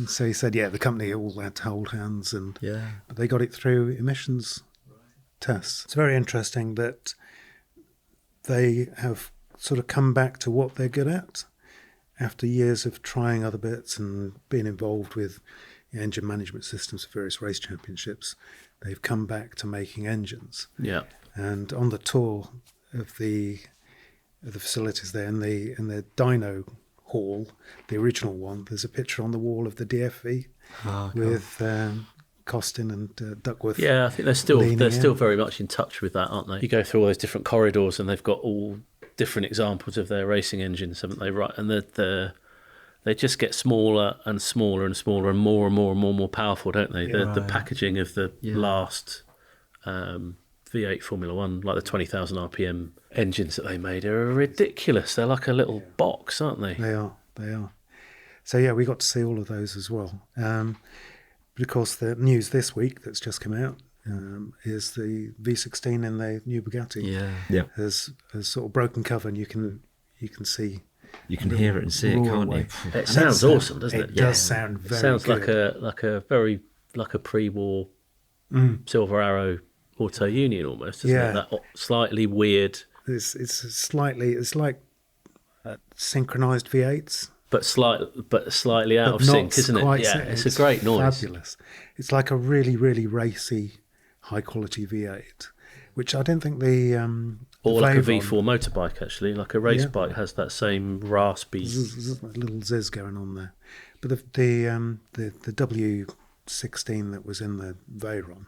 Speaker 2: So he said, the company all had to hold hands, but they got it through emissions tests. It's very interesting that they have sort of come back to what they're good at after years of trying other bits and being involved with engine management systems for various race championships. They've come back to making engines.
Speaker 1: Yeah.
Speaker 2: And on the tour of the facilities there in the dyno hall, the original one, there's a picture on the wall of the DFV with Costin and Duckworth.
Speaker 1: Yeah, I think they're still very much in touch with that, aren't they? You go through all those different corridors, and they've got all different examples of their racing engines, haven't they? Right, and they just get smaller and smaller and smaller and more and more and more and more powerful, don't they? The packaging of the last V8 Formula One, like the 20,000 RPM engines that they made, are ridiculous. They're like a little box, aren't they?
Speaker 2: They are. So we got to see all of those as well. But of course, the news this week that's just come out is the V16 in the new Bugatti. Has sort of broken cover, and you can see.
Speaker 3: You can hear it and see it, can't you?
Speaker 1: It sounds awesome, doesn't it?
Speaker 2: It does sound very
Speaker 1: sounds
Speaker 2: good.
Speaker 1: like a pre-war Silver Arrow Auto Union almost, isn't it? That slightly weird.
Speaker 2: It's like synchronized V8s.
Speaker 1: But slightly out of sync, isn't it? Yeah, it's a great noise.
Speaker 2: Fabulous. It's like a really, really racy, high-quality V8, which I don't think the
Speaker 1: or like a V4 motorbike, actually. Like a race bike has that same raspy
Speaker 2: little zizz going on there. But the W16 that was in the Veyron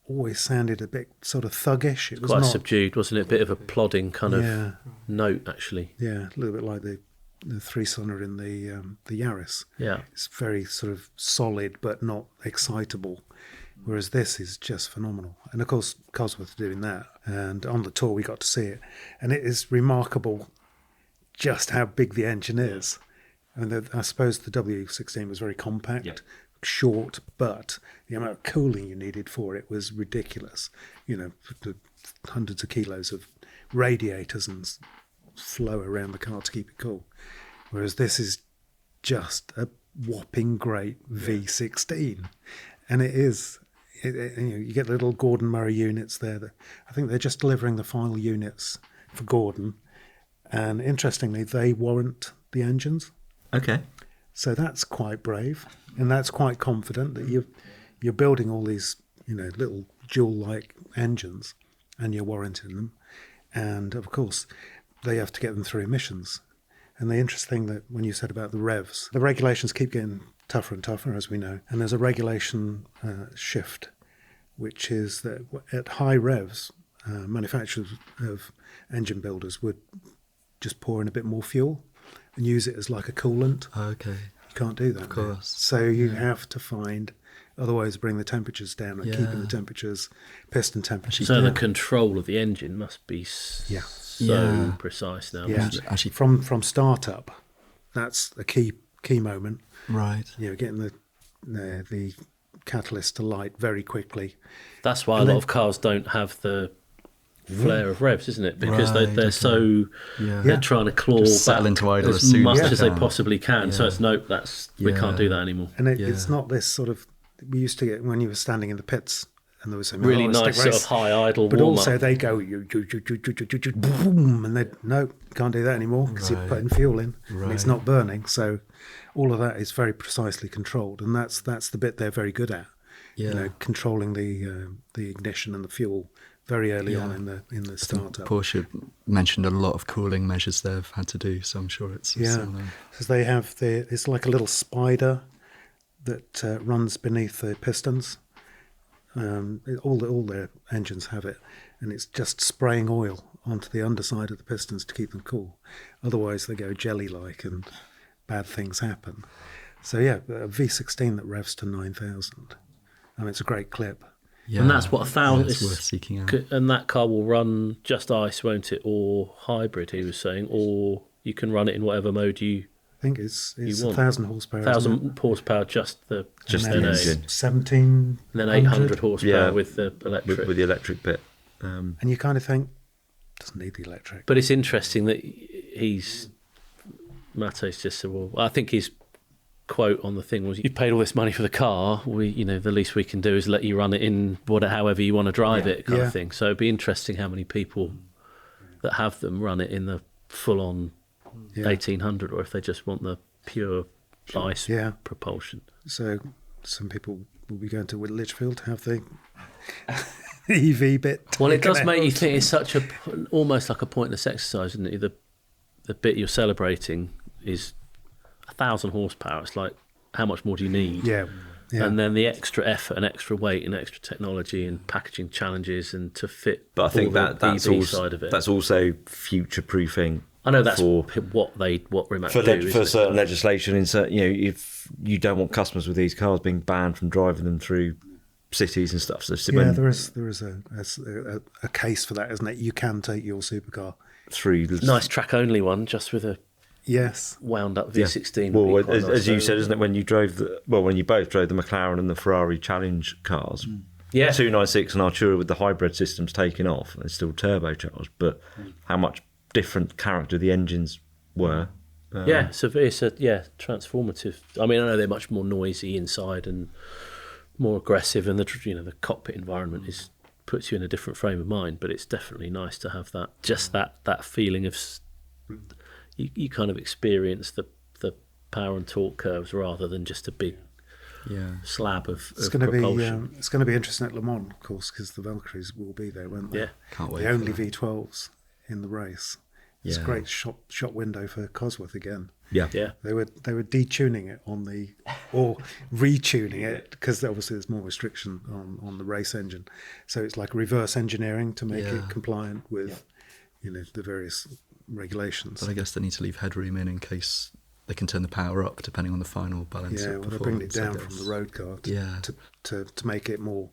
Speaker 2: always sounded a bit sort of thuggish. It was
Speaker 1: quite
Speaker 2: not
Speaker 1: subdued, wasn't it? A bit of a plodding kind of note, actually.
Speaker 2: Yeah, a little bit like the the three-cylinder in the Yaris.
Speaker 1: Yeah.
Speaker 2: It's very sort of solid but not excitable, whereas this is just phenomenal. And of course, Cosworth are doing that. And on the tour, we got to see it. And it is remarkable just how big the engine is. I mean, I suppose the W16 was very compact, short, but the amount of cooling you needed for it was ridiculous. You know, the hundreds of kilos of radiators and flow around the car to keep it cool. Whereas this is just a whopping great V16. And it is, you get the little Gordon Murray units there. I think they're just delivering the final units for Gordon. And interestingly, they warrant the engines.
Speaker 3: Okay.
Speaker 2: So that's quite brave, and that's quite confident that you're building all these, little Joule-like engines, and you're warranting them. And of course, they have to get them through emissions. And the interesting thing that when you said about the revs, the regulations keep getting tougher and tougher, as we know. And there's a regulation shift, which is that at high revs, manufacturers of engine builders would just pour in a bit more fuel and use it as like a coolant.
Speaker 4: Okay.
Speaker 2: You can't do that.
Speaker 4: Of course.
Speaker 2: So you have to find other ways to bring the temperatures down and keeping the temperatures, piston temperatures
Speaker 1: So
Speaker 2: down.
Speaker 1: the control of the engine must be so precise now.
Speaker 2: Yeah,
Speaker 1: mustn't it?
Speaker 4: Actually,
Speaker 2: from startup, that's a key moment.
Speaker 4: right.
Speaker 2: Getting the catalyst to light very quickly.
Speaker 1: That's why a lot of cars don't have the flare of revs, isn't it? Because
Speaker 4: Right,
Speaker 1: they're so they're trying to claw
Speaker 4: Just settle
Speaker 1: back
Speaker 4: into idle
Speaker 1: as
Speaker 4: as soon
Speaker 1: much
Speaker 4: as
Speaker 1: as
Speaker 4: they
Speaker 1: they
Speaker 4: can.
Speaker 1: possibly can. So it's we can't do that anymore.
Speaker 2: And it's not this sort of, we used to get when you were standing in the pits and there was some
Speaker 1: Really
Speaker 2: stick
Speaker 1: nice sort
Speaker 2: race,
Speaker 1: of high idle
Speaker 2: but
Speaker 1: warm
Speaker 2: also
Speaker 1: up.
Speaker 2: they go boom, and they no, can't do that anymore because you're putting fuel in and it's not burning. So all of that is very precisely controlled, and that's the bit they're very good at. Controlling the ignition and the fuel very early on in the startup.
Speaker 4: Porsche mentioned a lot of cooling measures they've had to do, so I'm sure it's similar.
Speaker 2: because they have it's like a little spider that runs beneath the pistons. All their engines have it, and it's just spraying oil onto the underside of the pistons to keep them cool. Otherwise, they go jelly-like, and bad things happen. So a V16 that revs to 9,000. I mean, it's a great clip.
Speaker 4: Yeah,
Speaker 1: And that's what 1,000
Speaker 4: it's
Speaker 1: is.
Speaker 4: worth seeking out.
Speaker 1: And that car will run just ICE, won't it, or hybrid? He was saying, or you can run it in whatever mode you.
Speaker 2: I think it's
Speaker 1: want
Speaker 2: 1,000 horsepower. isn't it?
Speaker 1: 1,000 horsepower, just the
Speaker 3: Just
Speaker 2: And then
Speaker 3: the
Speaker 2: it's
Speaker 3: engine.
Speaker 2: 1,700.
Speaker 1: and then 800 horsepower
Speaker 3: Yeah.
Speaker 1: with the electric.
Speaker 3: With the electric bit.
Speaker 2: And you kind of think, doesn't need the electric.
Speaker 1: But it's interesting that Matte's just said, well, I think his quote on the thing was, "You paid all this money for the car. The least we can do is let you run it in however you want to drive it, kind of thing." So it'd be interesting how many people that have them run it in the full-on 1800, or if they just want the pure ICE propulsion.
Speaker 2: So some people will be going to Litchfield to have the EV bit.
Speaker 1: Well, it does
Speaker 2: taken
Speaker 1: make you
Speaker 2: out.
Speaker 1: think it's almost like a pointless exercise, isn't it? The bit you're celebrating is 1,000 horsepower. It's like, how much more do you need?
Speaker 2: Yeah.
Speaker 1: And then the extra effort and extra weight and extra technology and packaging challenges and to fit.
Speaker 3: But I think
Speaker 1: all the
Speaker 3: that's
Speaker 1: EV
Speaker 3: also,
Speaker 1: side of it.
Speaker 3: that's also future-proofing.
Speaker 1: I know that's
Speaker 3: for
Speaker 1: what Rimac
Speaker 3: for,
Speaker 1: do.
Speaker 3: for
Speaker 1: isn't it?
Speaker 3: certain legislation. If you don't want customers with these cars being banned from driving them through cities and stuff. So
Speaker 2: Yeah, there is a case for that, isn't it? You can take your supercar.
Speaker 3: through
Speaker 1: Nice track only one, just with a
Speaker 2: Yes.
Speaker 1: wound up V16.
Speaker 3: Well,
Speaker 1: would be quite
Speaker 3: as
Speaker 1: nice.
Speaker 3: you said, isn't it? When you both drove the McLaren and the Ferrari Challenge cars,
Speaker 1: Yeah.
Speaker 3: 296 and Artura with the hybrid systems taken off, and it's still turbocharged, but how much different character the engines were.
Speaker 1: It's transformative. I mean, I know they're much more noisy inside and more aggressive, and the cockpit environment puts you in a different frame of mind. But it's definitely nice to have that feeling of you kind of experience the power and torque curves rather than just a big slab of
Speaker 2: It's going to be
Speaker 1: propulsion.
Speaker 2: it's going to be interesting at Le Mans, of course, because the Valkyries will be there, won't they?
Speaker 1: Yeah.
Speaker 4: Can't wait
Speaker 2: The
Speaker 4: for
Speaker 2: only
Speaker 4: that.
Speaker 2: V12s in the race. It's a
Speaker 4: Yeah.
Speaker 2: great shot window for Cosworth again.
Speaker 3: Yeah.
Speaker 1: Yeah.
Speaker 2: They were detuning it or retuning it, because obviously there's more restriction on the race engine. So it's like reverse engineering to make it compliant with the various regulations.
Speaker 4: But I guess they need to leave headroom in case they can turn the power up depending on the final balance.
Speaker 2: Yeah,
Speaker 4: of
Speaker 2: well, they're bringing it
Speaker 4: performance, I
Speaker 2: down from
Speaker 4: guess.
Speaker 2: the road car to make it more,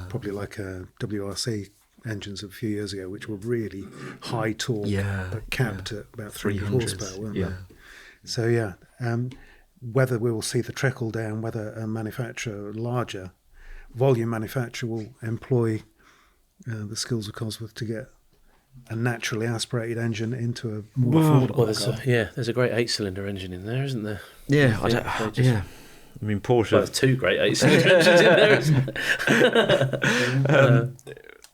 Speaker 2: probably like a WRC engines of a few years ago, which were really high torque, but capped at about 300 horsepower, weren't they? So, whether we will see the trickle down, whether a manufacturer, larger volume manufacturer, will employ the skills of Cosworth to get a naturally aspirated engine into a more affordable car.
Speaker 1: There's a great 8-cylinder engine in there, isn't there?
Speaker 3: Yeah, I mean, Porsche.
Speaker 1: Well, there's 2 great 8-cylinder engines in there, isn't there?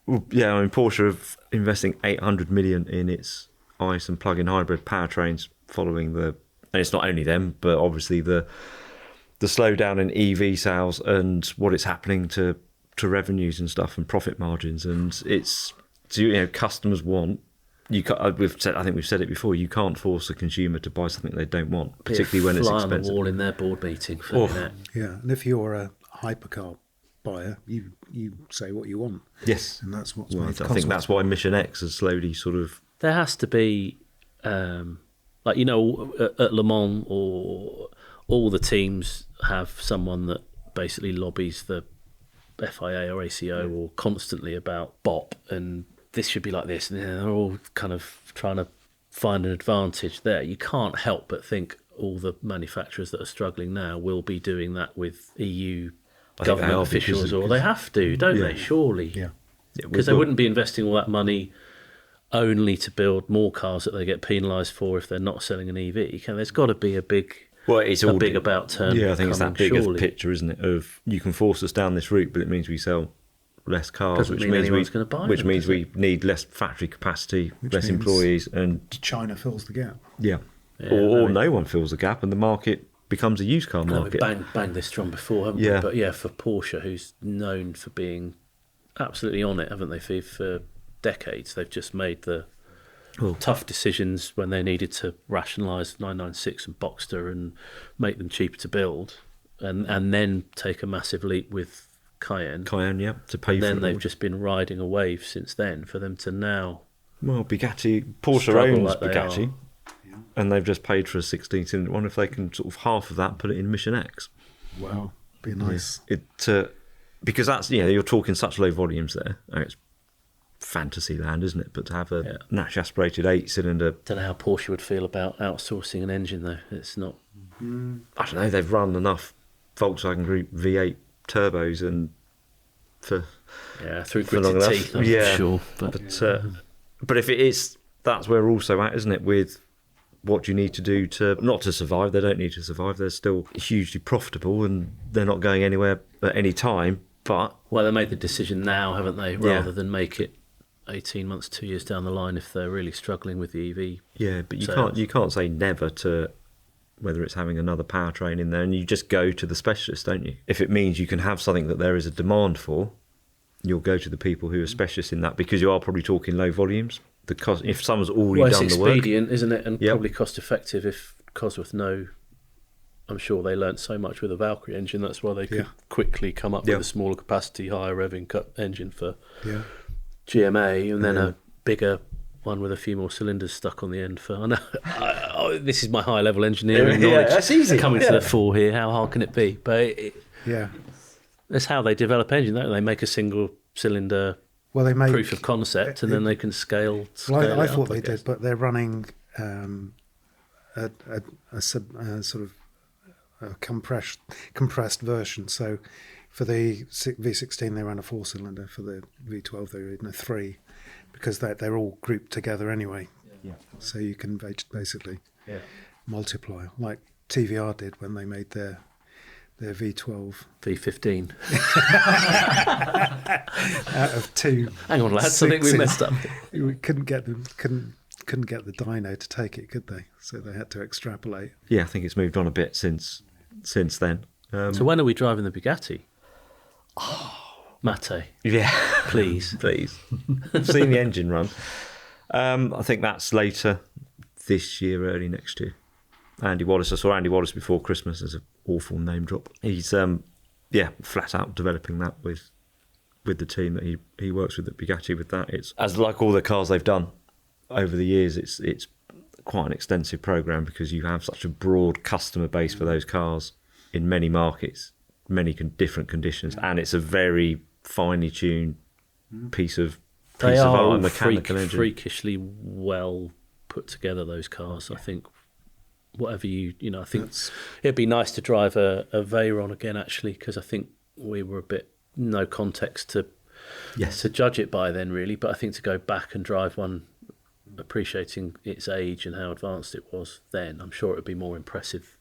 Speaker 3: I mean, Porsche are investing 800 million in its ICE and plug-in hybrid powertrains following and it's not only them, but obviously the slowdown in EV sales and what it's happening to revenues and stuff and profit margins, and it's customers want. I think we've said it before. You can't force a consumer to buy something they don't want, particularly when it's expensive.
Speaker 1: Fly on the wall in their board meeting.
Speaker 2: Yeah, and if you're a hypercar buyer, you say what you want.
Speaker 3: Yes,
Speaker 2: and that's what's
Speaker 3: well,
Speaker 2: made
Speaker 3: I think that's why Mission X has slowly sort of.
Speaker 1: There has to be, at Le Mans, or all the teams have someone that basically lobbies the FIA or ACO or constantly about BOP and this should be like this, and they're all kind of trying to find an advantage there. You can't help but think all the manufacturers that are struggling now will be doing that with EU government officials, or they have to, don't they? Surely, because they wouldn't be investing all that money only to build more cars that they get penalised for if they're not selling an EV. There's got to be a big.
Speaker 3: Well, it's
Speaker 1: a big about turn.
Speaker 3: Yeah, I think it's that bigger
Speaker 1: surely.
Speaker 3: picture, isn't it? Of you can force us down this route, but it means we sell less cars, which means we need less factory capacity, less employees, and
Speaker 2: China fills the gap.
Speaker 3: Yeah, or no one fills the gap, and the market becomes a used car market.
Speaker 1: We've banged this drum before, haven't we? But for Porsche, who's known for being absolutely on it, haven't they? For decades, they've just made the tough decisions when they needed to rationalise 996 and Boxster and make them cheaper to build, and then take a massive leap with Cayenne,
Speaker 3: to pay for it.
Speaker 1: Then they've just been riding a wave since then for them to now.
Speaker 3: Well, Porsche owns Bugatti, and they've just paid for a 16-cylinder one. If they can sort of half of that, put it in Mission X.
Speaker 2: Wow, be nice.
Speaker 3: Because that's you're talking such low volumes there. It's fantasy land, isn't it? But to have a naturally aspirated 8-cylinder.
Speaker 1: Don't know how Porsche would feel about outsourcing an engine though. It's not.
Speaker 3: I don't know. They've run enough Volkswagen Group V8 turbos and through gritted teeth, I'm sure. But if it is, that's where we're also at, isn't it? With what you need to do not to survive. They don't need to survive. They're still hugely profitable and they're not going anywhere at any time. But
Speaker 1: they made the decision now, haven't they? Rather than make it 18 months, 2 years down the line if they're really struggling with the EV.
Speaker 3: Yeah, but you can't say never to whether it's having another powertrain in there, and you just go to the specialist, don't you? If it means you can have something that there is a demand for, you'll go to the people who are specialists in that, because you are probably talking low volumes. The cost, if someone's already done the work,
Speaker 1: it's expedient, isn't it, and probably cost effective. If Cosworth know, I'm sure they learnt so much with a Valkyrie engine. That's why they could quickly come up with a smaller capacity, higher revving engine for GMA, and then a bigger one with a few more cylinders stuck on the end for. I know this is my high level engineering knowledge.
Speaker 3: That's easy.
Speaker 1: Coming to the fore here. How hard can it be? But that's how they develop engine. Don't they? They make a single cylinder. Well, they make proof of concept, and then they can scale.
Speaker 2: I thought they did, but they're running a sort of compressed version. So for the V16, they ran a 4-cylinder. For the V12, they ran a 3, because they're all grouped together anyway. So you can basically multiply, like TVR did when they made their V12
Speaker 1: V15
Speaker 2: out of 2.
Speaker 1: Hang on, lads, I think we messed up.
Speaker 2: We couldn't get the dyno to take it, could they? So they had to extrapolate.
Speaker 3: Yeah, I think it's moved on a bit since then.
Speaker 1: So when are we driving the Bugatti? Mate.
Speaker 3: Yeah,
Speaker 1: please.
Speaker 3: I've seen the engine run. I think that's later this year, early next year. Andy Wallace. I saw Andy Wallace before Christmas as an awful name drop. He's flat out developing that with the team that he works with at Bugatti. With that, it's as like all the cars they've done over the years. It's quite an extensive program because you have such a broad customer base for those cars in many markets, many different conditions, and it's a very finely tuned piece of
Speaker 1: They are
Speaker 3: art,
Speaker 1: all
Speaker 3: a mechanical engine.
Speaker 1: freakishly well put together, those cars. I think whatever I think it'd be nice to drive a Veyron again, actually, because I think we were a bit no context to judge it by then, really. But I think to go back and drive one, appreciating its age and how advanced it was then, I'm sure it would be more impressive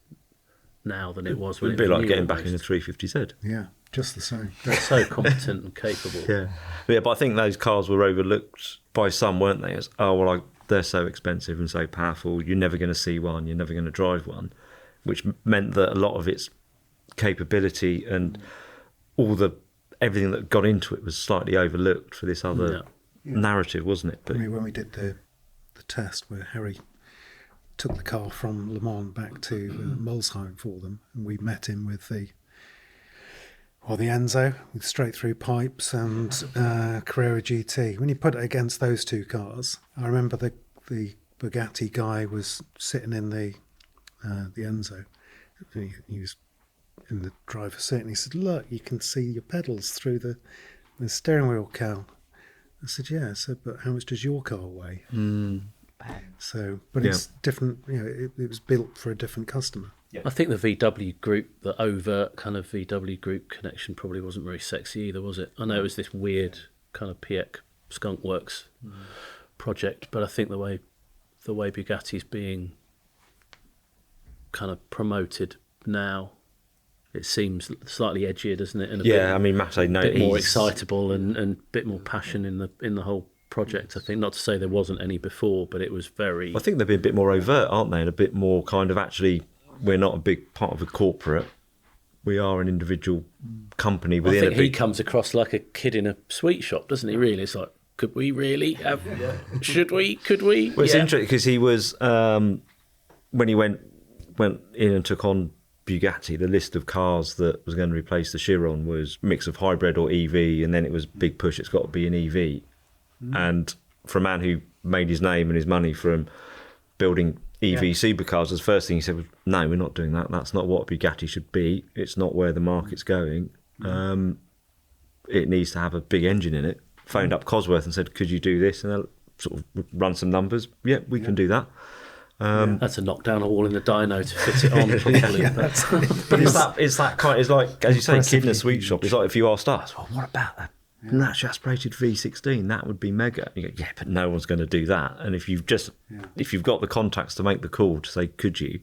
Speaker 1: now than it was when
Speaker 3: It'd be like getting back in a 350Z.
Speaker 2: Yeah, just the same.
Speaker 1: They're so competent and capable.
Speaker 3: But I think those cars were overlooked by some, weren't they? As they're so expensive and so powerful. You're never going to see one. You're never going to drive one, which meant that a lot of its capability and everything that got into it was slightly overlooked for this other narrative, wasn't it? But
Speaker 2: when we did the test where Harry took the car from Le Mans back to Molsheim for them, and we met him with the Enzo with straight through pipes and Carrera GT. When you put it against those two cars, I remember the Bugatti guy was sitting in the Enzo. He was in the driver's seat, and he said, "Look, you can see your pedals through the steering wheel cowl." I said, "Yeah." I said, "But how much does your car weigh?" So, but it's different. It was built for a different customer.
Speaker 1: I think the VW group, the overt kind of VW group connection, probably wasn't very sexy either, was it? I know it was this weird kind of Piek Skunk Works project, but I think the way Bugatti's being kind of promoted now, it seems slightly edgier, doesn't it? And
Speaker 3: Mattei,
Speaker 1: a bit more excitable and a bit more passion in the whole project. I think, not to say there wasn't any before, but it was very.
Speaker 3: I think they've been a bit more overt, aren't they? And a bit more kind of actually. We're not a big part of a corporate. We are an individual company within.
Speaker 1: I think he comes across like a kid in a sweet shop, doesn't he? Really, it's like, could we really have? Should we? Could we?
Speaker 3: Well, it's interesting because he was when he went in and took on Bugatti. The list of cars that was going to replace the Chiron was mix of hybrid or EV, and then it was big push. It's got to be an EV. And for a man who made his name and his money from building EV supercars, the first thing he said was, "No, we're not doing that. That's not what Bugatti should be. It's not where the market's going. It needs to have a big engine in it." Phoned up Cosworth and said, "Could you do this?" And they'll sort of run some numbers. Yeah, we can do that.
Speaker 1: That's a knockdown hole in the dyno to fit it on properly.
Speaker 3: But it's like, as you say, kid in a sweet shop. It's like if you asked us, "Well, what about that naturally aspirated V16? That would be mega." You go, "Yeah, but no one's going to do that." And if you've got the contacts to make the call to say, "Could you?"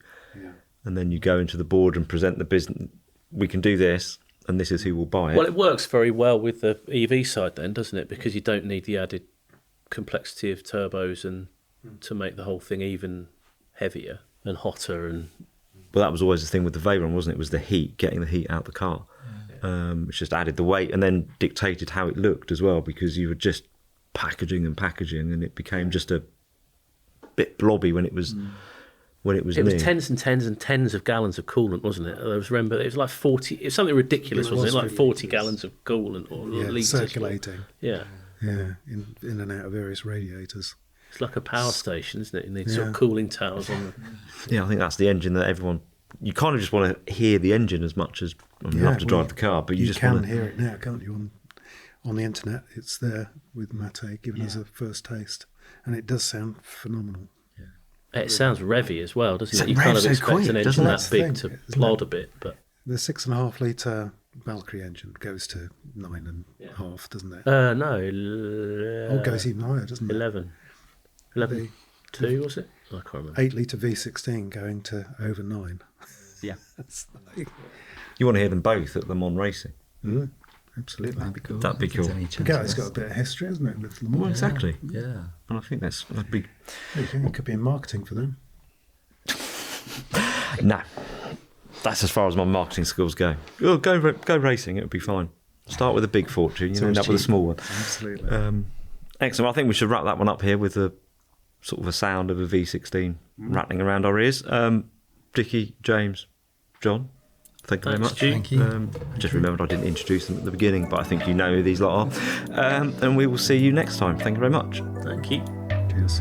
Speaker 3: And then you go into the board and present the business. We can do this, and this is who will buy it.
Speaker 1: Well, it works very well with the EV side then, doesn't it? Because you don't need the added complexity of turbos and to make the whole thing even heavier and hotter. And
Speaker 3: well, that was always the thing with the Veyron, wasn't it? It was the heat, getting the heat out the car. Which just added the weight and then dictated how it looked as well, because you were just packaging, and it became just a bit blobby when it was new.
Speaker 1: It was tens and tens and tens of gallons of coolant, wasn't it? It was like 40. It was something ridiculous, wasn't it? Like 40 gallons of coolant or litres
Speaker 2: circulating.
Speaker 1: Yeah,
Speaker 2: in and out of various radiators.
Speaker 1: It's like a power station, isn't it? You need sort of cooling towers on.
Speaker 3: Yeah, I think that's the engine that everyone. You kind of just want to hear the engine as much as you have to drive the car, but you just
Speaker 2: can
Speaker 3: want to
Speaker 2: hear it now, can't you? On the internet, it's there with Mattei giving us a first taste, and it does sound phenomenal.
Speaker 1: It sounds revy as well, doesn't it? You
Speaker 3: revs
Speaker 1: kind of
Speaker 3: so
Speaker 1: expect
Speaker 3: quick,
Speaker 1: an engine
Speaker 3: doesn't
Speaker 1: that
Speaker 2: it?
Speaker 1: big
Speaker 2: That's the
Speaker 1: to
Speaker 2: thing,
Speaker 1: plod a bit, but
Speaker 2: The 6.5 litre Valkyrie engine goes to 9.5, doesn't it?
Speaker 1: no,
Speaker 2: It goes even higher, doesn't it?
Speaker 1: 11.2 was it? I can't remember.
Speaker 2: 8 litre V16 going to over 9.
Speaker 3: Yeah.
Speaker 2: That's like,
Speaker 3: You want to hear them both at Le Mans Racing.
Speaker 2: Absolutely.
Speaker 4: That'd be cool.
Speaker 3: That'd be cool.
Speaker 2: Bugatti's got a bit of history, hasn't it, with Le Mans?
Speaker 3: Well, exactly.
Speaker 4: Yeah.
Speaker 3: And I think that's a big.
Speaker 2: It could be in marketing for them.
Speaker 3: No, that's as far as my marketing skills go. Oh, go racing, it would be fine. Start with a big fortune, you end up with a small one.
Speaker 2: Absolutely.
Speaker 3: Excellent. I think we should wrap that one up here with a sort of a sound of a V16 rattling around our ears. Dickie, James, John, thank you very much.
Speaker 4: Thank you.
Speaker 3: Just remembered I didn't introduce them at the beginning, but I think you know who these lot are. And we will see you next time. Thank you very much.
Speaker 1: Thank you.
Speaker 2: Cheers.